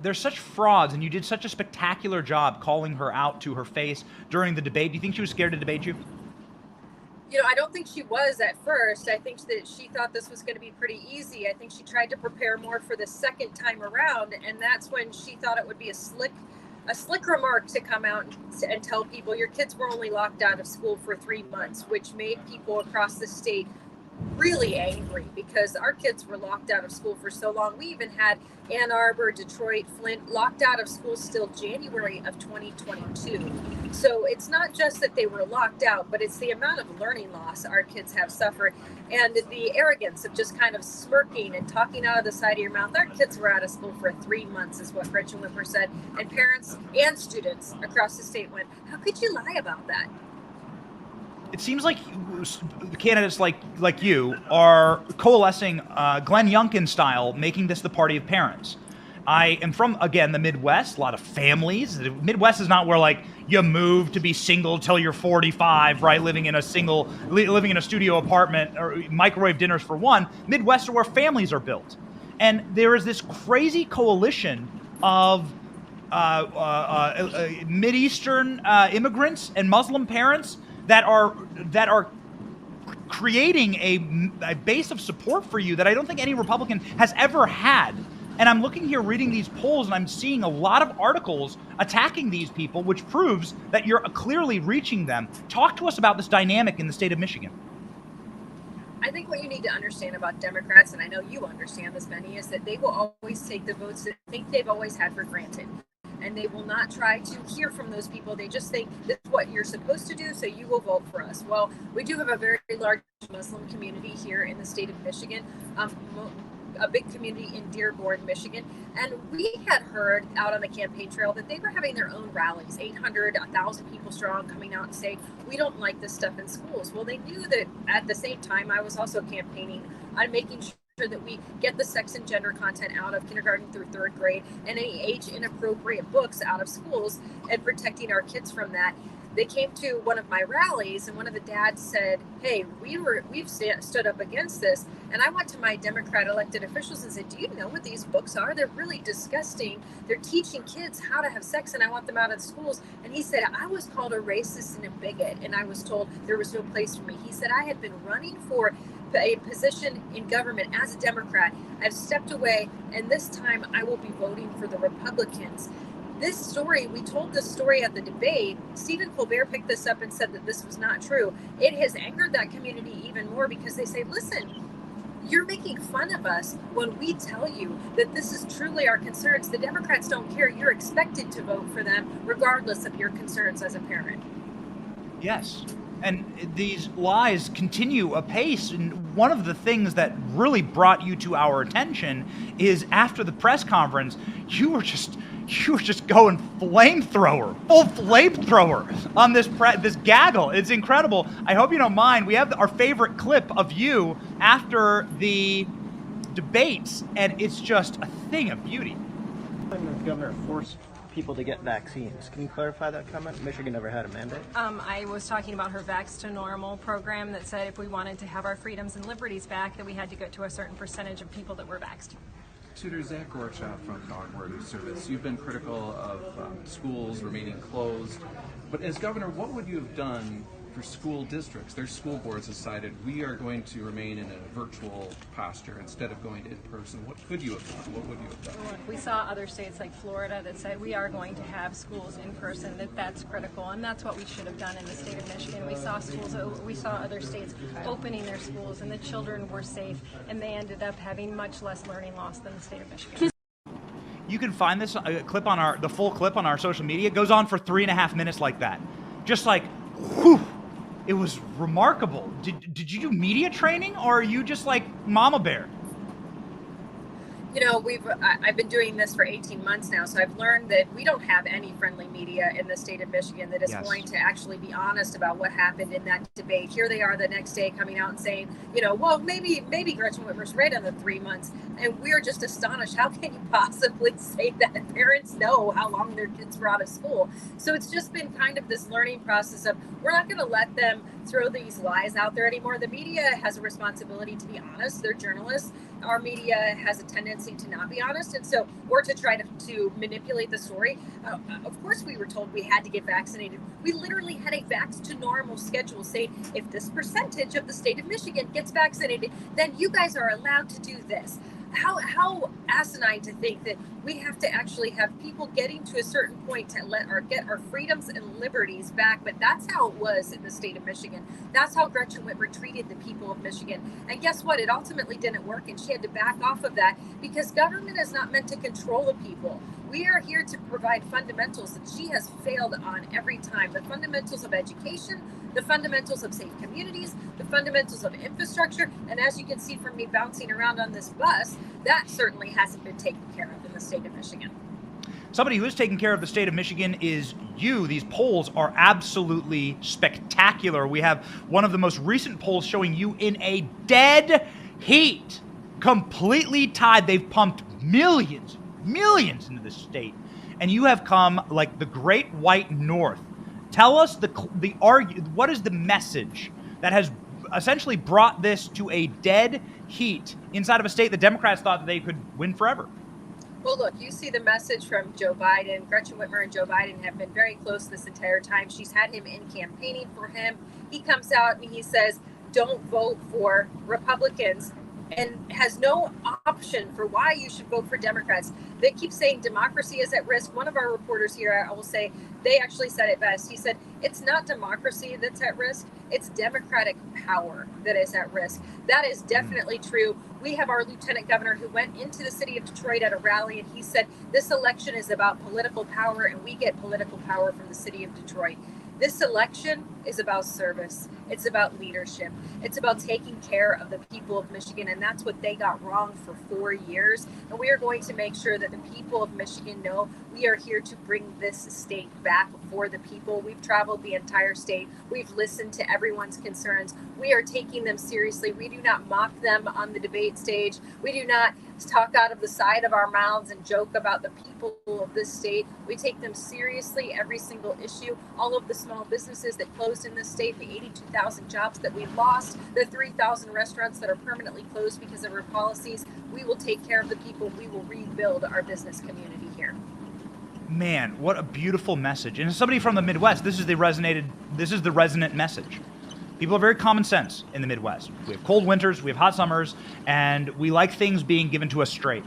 Speaker 3: They're such frauds, and you did such a spectacular job calling her out to her face during the debate. Do you think she was scared to debate you?
Speaker 2: I don't think she was at first. I think that she thought this was going to be pretty easy. I think she tried to prepare more for the second time around, and that's when she thought it would be a slick remark to come out and tell people your kids were only locked out of school for 3 months, which made people across the state really angry because our kids were locked out of school for so long. We even had Ann Arbor, Detroit, Flint locked out of school still January of 2022. So it's not just that they were locked out, but it's the amount of learning loss our kids have suffered and the arrogance of just kind of smirking and talking out of the side of your mouth. Our kids were out of school for 3 months is what Gretchen Whitmer said. And parents and students across the state went, how could you lie about that?
Speaker 3: It seems like candidates like you are coalescing Glenn Youngkin style, making this the party of parents. I am from, again, the Midwest, a lot of families. The Midwest is not where, like, you move to be single till you're 45, right? Living in a studio apartment or microwave dinners for one. Midwest are where families are built. And there is this crazy coalition of Mideastern immigrants and Muslim parents that are creating a base of support for you that I don't think any Republican has ever had. And I'm looking here reading these polls, and I'm seeing a lot of articles attacking these people, which proves that you're clearly reaching them. Talk to us about this dynamic in the state of Michigan.
Speaker 2: I think what you need to understand about Democrats, and I know you understand this, Benny, is that they will always take the votes that they think they've always had for granted. And they will not try to hear from those people. They just think this is what you're supposed to do, so you will vote for us. Well, we do have a very large Muslim community here in the state of Michigan, a big community in Dearborn, Michigan. And we had heard out on the campaign trail that they were having their own rallies, 800, 1,000 people strong, coming out and saying, we don't like this stuff in schools. Well, they knew that at the same time, I was also campaigning on making sure that we get the sex and gender content out of kindergarten through third grade and any age inappropriate books out of schools and protecting our kids from that. They came to one of my rallies and one of the dads said, hey, we've stood up against this. And I went to my Democrat elected officials and said, do you know what these books are? They're really disgusting. They're teaching kids how to have sex and I want them out of the schools. And he said, I was called a racist and a bigot and I was told there was no place for me. He said, I had been running for a position in government as a Democrat. I've stepped away, and this time I will be voting for the Republicans. This story, we told this story at the debate. Stephen Colbert picked this up and said that this was not true. It has angered that community even more because they say, listen, you're making fun of us when we tell you that this is truly our concerns. The Democrats don't care. You're expected to vote for them regardless of your concerns as a parent.
Speaker 3: Yes. And these lies continue apace. And one of the things that really brought you to our attention is after the press conference, you were just going flamethrower, full flamethrower on this gaggle. It's incredible. I hope you don't mind. We have our favorite clip of you after the debates, and it's just a thing of beauty.
Speaker 4: The governor forced people to get vaccines. Can you clarify that comment? Michigan never had a mandate.
Speaker 6: I was talking about her Vax to Normal program that said if we wanted to have our freedoms and liberties back, that we had to get to a certain percentage of people that were vaxxed.
Speaker 23: Tudor, Zach Gorchov from Onward News Service. You've been critical of schools remaining closed, but as governor, what would you have done for school districts? Their school boards decided we are going to remain in a virtual posture instead of going to in-person. What could you have done? What would you have done?
Speaker 6: We saw other states like Florida that said we are going to have schools in person, that's critical, and that's what we should have done in the state of Michigan. We saw other states opening their schools, and the children were safe, and they ended up having much less learning loss than the state of Michigan.
Speaker 3: You can find this clip on the full clip on our social media. It goes on for 3.5 minutes like that. Just like, whew. It was remarkable. Did you do media training, or are you just like Mama Bear?
Speaker 2: You know, I've been doing this for 18 months now, so I've learned that we don't have any friendly media in the state of Michigan that is going to actually be honest about what happened in that debate. Here they are the next day coming out and saying, you know, well, maybe Gretchen Whitmer's right on the 3 months, and we're just astonished. How can you possibly say that? Parents know how long their kids were out of school. So it's just been kind of this learning process of we're not going to let them throw these lies out there anymore. The media has a responsibility to be honest. They're journalists. Our media has a tendency to not be honest, and so or to try to manipulate the story. Of course, we were told we had to get vaccinated. We literally had a vax to normal schedule saying if this percentage of the state of Michigan gets vaccinated, then you guys are allowed to do this. How asinine to think that we have to actually have people getting to a certain point to get our freedoms and liberties back. But that's how it was in the state of Michigan. That's how Gretchen Whitmer treated the people of Michigan. And guess what? It ultimately didn't work, and she had to back off of that because government is not meant to control the people. We are here to provide fundamentals that she has failed on every time. The fundamentals of education, the fundamentals of safe communities, the fundamentals of infrastructure. And as you can see from me bouncing around on this bus, that certainly hasn't been taken care of in the state of Michigan.
Speaker 3: Somebody who is taking care of the state of Michigan is you. These polls are absolutely spectacular. We have one of the most recent polls showing you in a dead heat, completely tied. They've pumped millions into the state, and you have come like the great white north. Tell us what is the message that has essentially brought this to a dead heat inside of a state the Democrats thought that they could win forever?
Speaker 2: Well, look, you see the message from Joe Biden. Gretchen Whitmer and Joe Biden have been very close this entire time. She's had him in campaigning for him. He comes out and he says, don't vote for Republicans, and has no option for why you should vote for Democrats. They keep saying democracy is at risk. One of our reporters here, I will say, they actually said it best. He said, it's not democracy that's at risk, it's democratic power that is at risk. That is definitely true. We have our lieutenant governor who went into the city of Detroit at a rally, and he said, this election is about political power, and we get political power from the city of Detroit. This election is about service. It's about leadership. It's about taking care of the people of Michigan, and that's what they got wrong for 4 years. And we are going to make sure that the people of Michigan know we are here to bring this state back for the people. We've traveled the entire state. We've listened to everyone's concerns. We are taking them seriously. We do not mock them on the debate stage. We do not talk out of the side of our mouths and joke about the people of this state. We take them seriously, every single issue, all of the small businesses that closed in this state, the 82,000 jobs that we lost, the 3,000 restaurants that are permanently closed because of our policies. We will take care of the people. We will rebuild our business community here.
Speaker 3: Man, what a beautiful message. And as somebody from the Midwest, this is the resonant message. People are very common sense in the Midwest. We have cold winters, we have hot summers, and we like things being given to us straight.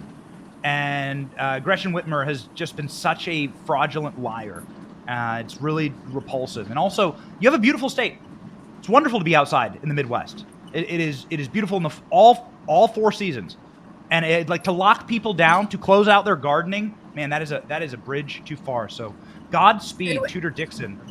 Speaker 3: And Gretchen Whitmer has just been such a fraudulent liar. It's really repulsive. And also, you have a beautiful state. It's wonderful to be outside in the Midwest. It is beautiful in all 4 seasons. And like to lock people down to close out their gardening, man, that is a bridge too far. So Godspeed, Tudor Dixon.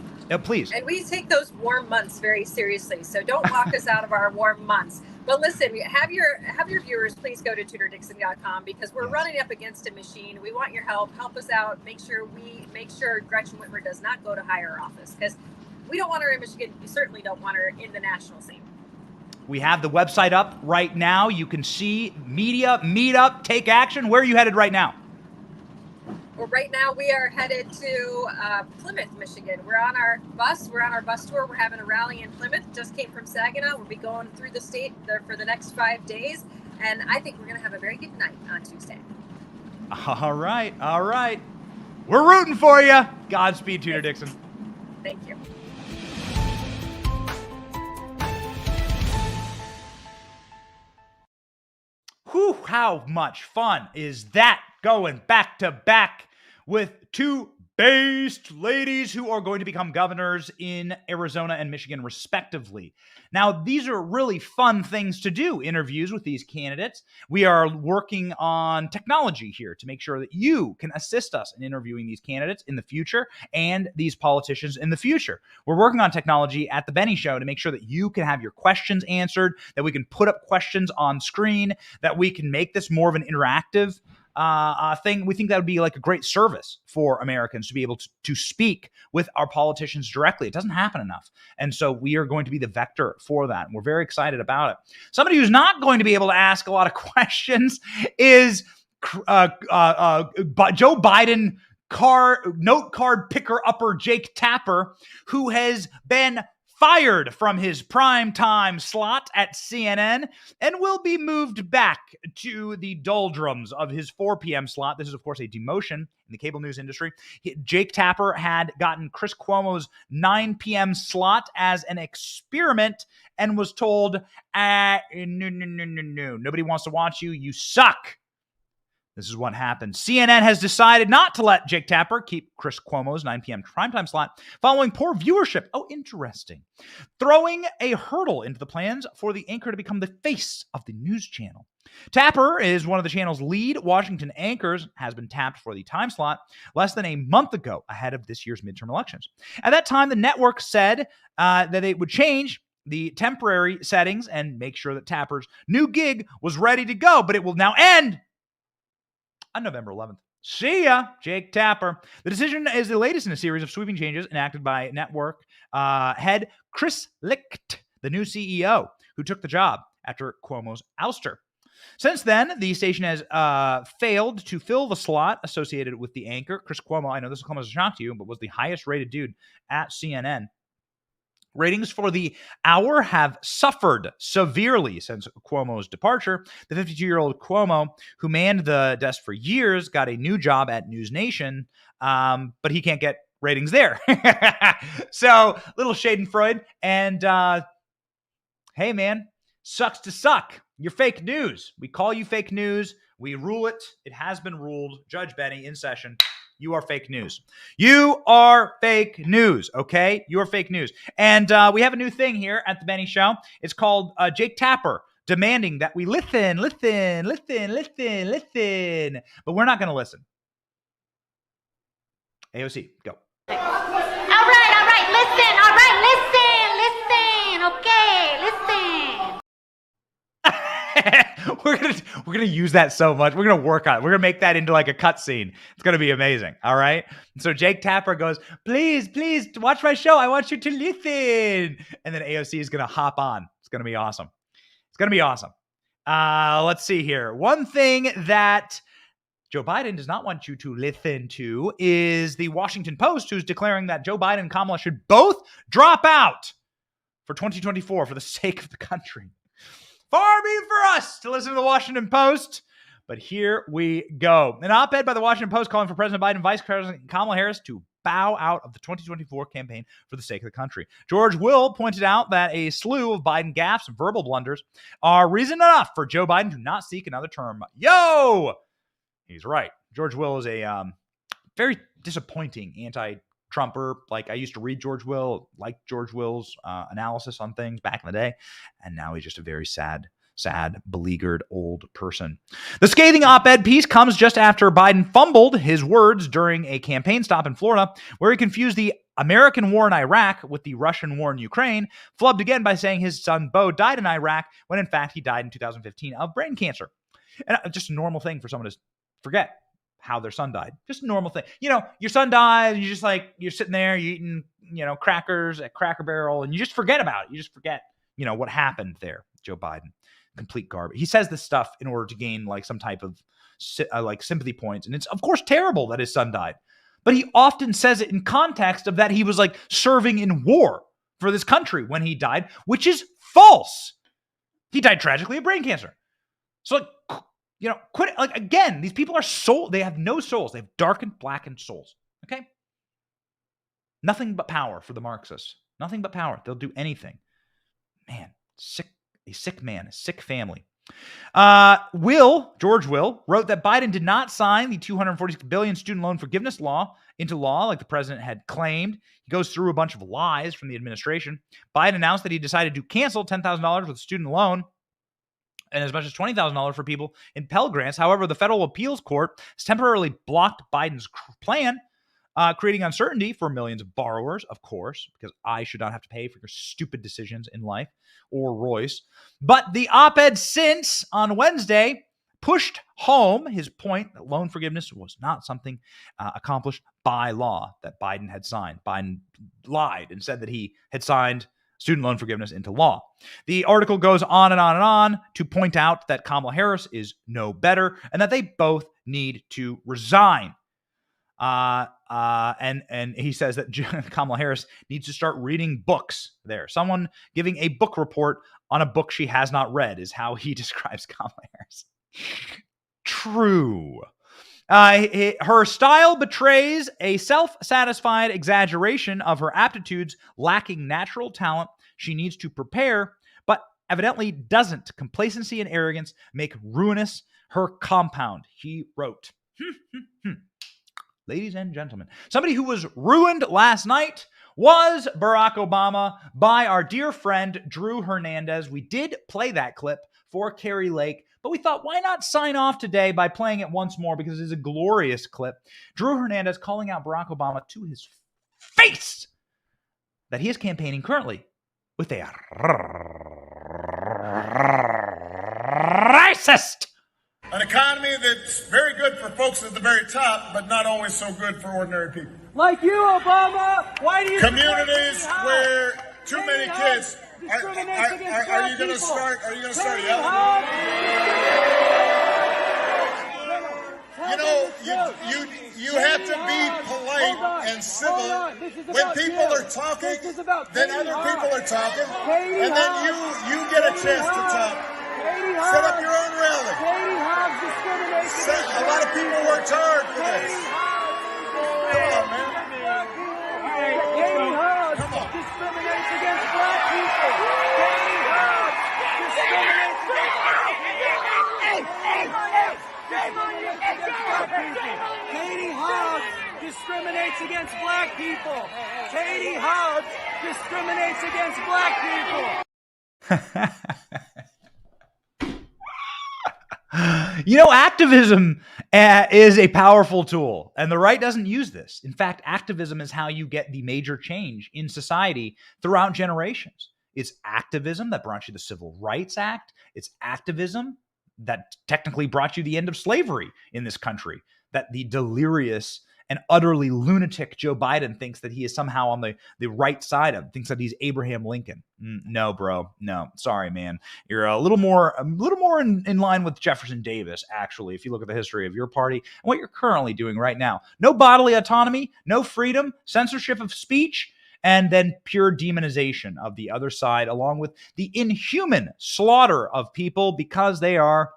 Speaker 3: Please.
Speaker 2: And we take those warm months very seriously. So don't lock us out of our warm months. But listen, have your viewers please go to TudorDixon.com because we're running up against a machine. We want your help. Help us out. Make sure Gretchen Whitmer does not go to higher office because we don't want her in Michigan. We certainly don't want her in the national scene.
Speaker 3: We have the website up right now. You can see media, meet up, take action. Where are you headed right now?
Speaker 2: Well, right now we are headed to Plymouth, Michigan. We're on our bus. We're on our bus tour. We're having a rally in Plymouth. Just came from Saginaw. We'll be going through the state there for the next 5 days. And I think we're going to have a very good night on Tuesday.
Speaker 3: All right. All right. We're rooting for you. Godspeed, Tudor Dixon.
Speaker 2: Thank you.
Speaker 3: Whew, how much fun is that going back to back with 2 based ladies who are going to become governors in Arizona and Michigan, respectively. Now, these are really fun things to do, interviews with these candidates. We are working on technology here to make sure that you can assist us in interviewing these candidates in the future and these politicians in the future. We're working on technology at the Benny Show to make sure that you can have your questions answered, that we can put up questions on screen, that we can make this more of an interactive thing. We think that would be like a great service for Americans to be able to speak with our politicians directly. It doesn't happen enough. And so we are going to be the vector for that. And we're very excited about it. Somebody who's not going to be able to ask a lot of questions is Joe Biden note card picker upper Jake Tapper, who has been fired from his primetime slot at CNN and will be moved back to the doldrums of his 4 p.m. slot. This is, of course, a demotion in the cable news industry. Jake Tapper had gotten Chris Cuomo's 9 p.m. slot as an experiment and was told, no, nobody wants to watch you. You suck. This is what happened. CNN has decided not to let Jake Tapper keep Chris Cuomo's 9 p.m. primetime slot following poor viewership. Oh, interesting. Throwing a hurdle into the plans for the anchor to become the face of the news channel. Tapper is one of the channel's lead Washington anchors, has been tapped for the time slot less than a month ago ahead of this year's midterm elections. At that time, the network said that it would change the temporary settings and make sure that Tapper's new gig was ready to go, but it will now end on November 11th. See ya, Jake Tapper. The decision is the latest in a series of sweeping changes enacted by network head Kari Lake, the new CEO, who took the job after Cuomo's ouster. Since then, the station has failed to fill the slot associated with the anchor. Chris Cuomo, I know this will come as a shock to you, but was the highest rated dude at CNN. Ratings for the hour have suffered severely since Cuomo's departure. The 52-year-old Cuomo, who manned the desk for years, got a new job at News Nation, but he can't get ratings there. So, little Schadenfreude. And, hey, man, sucks to suck. You're fake news. We call you fake news. We rule it. It has been ruled. Judge Benny in session. You are fake news. You are fake news, okay? You are fake news. And we have a new thing here at the Benny Show. It's called Jake Tapper demanding that we listen. But we're not going to listen. AOC, go.
Speaker 7: All right, listen. All right, listen. Okay, listen.
Speaker 3: We're gonna use that so much. We're gonna work on it. We're gonna make that into like a cutscene. It's gonna be amazing. All right. So Jake Tapper goes, please watch my show. I want you to listen. And then AOC is gonna hop on. It's gonna be awesome. It's gonna be awesome. Let's see here. One thing that Joe Biden does not want you to listen to is the Washington Post, who's declaring that Joe Biden and Kamala should both drop out for 2024 for the sake of the country. Far be it for us to listen to the Washington Post, but here we go. An op-ed by the Washington Post calling for President Biden and Vice President Kamala Harris to bow out of the 2024 campaign for the sake of the country. George Will pointed out that a slew of Biden gaffes and verbal blunders are reason enough for Joe Biden to not seek another term. Yo! He's right. George Will is a very disappointing anti-Trumper. Like, I used to read George Will, like George Will's analysis on things back in the day, and now he's just a very sad, beleaguered old person. The scathing op-ed piece comes just after Biden fumbled his words during a campaign stop in Florida, where he confused the American war in Iraq with the Russian war in Ukraine, flubbed again by saying his son Beau died in Iraq, when in fact he died in 2015 of brain cancer. And just a normal thing for someone to forget how their son died. Just a normal thing. You know, your son dies, and you're sitting there, you're eating, crackers at Cracker Barrel, and you just forget about it. You just forget, what happened there. Joe Biden. Complete garbage. He says this stuff in order to gain some type of sympathy points. And it's of course terrible that his son died, but he often says it in context of that he was serving in war for this country when he died, which is false. He died tragically of brain cancer. So quit. Again, these people are they have no souls. They have darkened, blackened souls. Okay. Nothing but power for the Marxists. Nothing but power. They'll do anything. Man, a sick man, a sick family. George Will, wrote that Biden did not sign the $246 billion student loan forgiveness law into law like the president had claimed. He goes through a bunch of lies from the administration. Biden announced that he decided to cancel $10,000 with student loan and as much as $20,000 for people in Pell Grants. However, the federal appeals court has temporarily blocked Biden's plan, creating uncertainty for millions of borrowers, of course, because I should not have to pay for your stupid decisions in life, or Royce. But the op-ed since on Wednesday pushed home his point that loan forgiveness was not something accomplished by law that Biden had signed. Biden lied and said that he had signed student loan forgiveness into law. The article goes on and on and on to point out that Kamala Harris is no better and that they both need to resign. And he says that Kamala Harris needs to start reading books there. Someone giving a book report on a book she has not read is how he describes Kamala Harris. True. Her style betrays a self-satisfied exaggeration of her aptitudes, lacking natural talent. She needs to prepare, but evidently doesn't. Complacency and arrogance make ruinous her compound, he wrote. Ladies and gentlemen, somebody who was ruined last night was Barack Obama by our dear friend Drew Hernandez. We did play that clip for Kari Lake, but we thought, why not sign off today by playing it once more, because it is a glorious clip. Drew Hernandez calling out Barack Obama to his face that he is campaigning currently with a racist.
Speaker 22: An economy that's very good for folks at the very top, but not always so good for ordinary people.
Speaker 15: Like you, Obama. Why do you
Speaker 22: communities where too many kids are you going to start? Are you going to start yelling? You have to be polite and civil when people are talking. Then other people are talking, and then you get a chance to talk. Set up your own rally. A lot of people worked hard for this. Come on, man.
Speaker 15: Katie Hobbs discriminates against black people. Katie Hobbs discriminates against black people. Katie Hobbs discriminates against black people.
Speaker 3: Activism is a powerful tool, and the right doesn't use this. In fact, activism is how you get the major change in society throughout generations. It's activism that brought you the Civil Rights Act. It's activism that technically brought you the end of slavery in this country, that the delirious and utterly lunatic Joe Biden thinks that he is somehow on the right side of, thinks that he's Abraham Lincoln. No, bro. No, sorry, man. You're a little more in line with Jefferson Davis, actually, if you look at the history of your party and what you're currently doing right now. No bodily autonomy, no freedom, censorship of speech, and then pure demonization of the other side, along with the inhuman slaughter of people because they are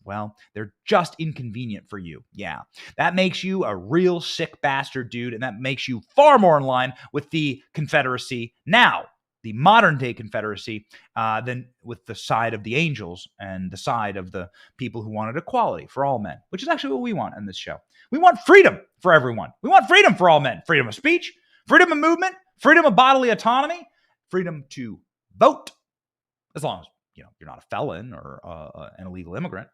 Speaker 3: Well, they're just inconvenient for you. Yeah, that makes you a real sick bastard, dude, and that makes you far more in line with the Confederacy now, the modern day Confederacy, than with the side of the angels and the side of the people who wanted equality for all men, which is actually what we want in this show. We want freedom for everyone. We want freedom for all men. Freedom of speech, freedom of movement, freedom of bodily autonomy, freedom to vote, as long as you're not a felon or an illegal immigrant.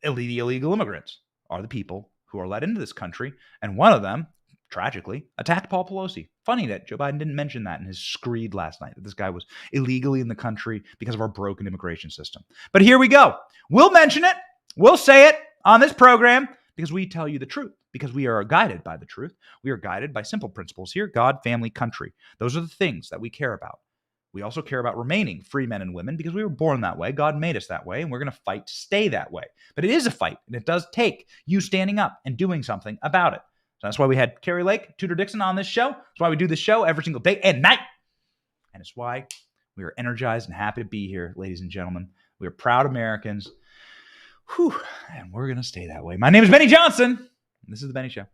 Speaker 3: Illegal immigrants are the people who are let into this country, and one of them, tragically, attacked Paul Pelosi. Funny that Joe Biden didn't mention that in his screed last night, that this guy was illegally in the country because of our broken immigration system. But here we go. We'll mention it. We'll say it on this program because we tell you the truth, because we are guided by the truth. We are guided by simple principles here: God, family, country. Those are the things that we care about. We also care about remaining free men and women because we were born that way. God made us that way, and we're going to fight to stay that way. But it is a fight, and it does take you standing up and doing something about it. So that's why we had Kari Lake, Tudor Dixon on this show. That's why we do this show every single day and night. And it's why we are energized and happy to be here, ladies and gentlemen. We are proud Americans. Whew, and we're going to stay that way. My name is Benny Johnson, and this is The Benny Show.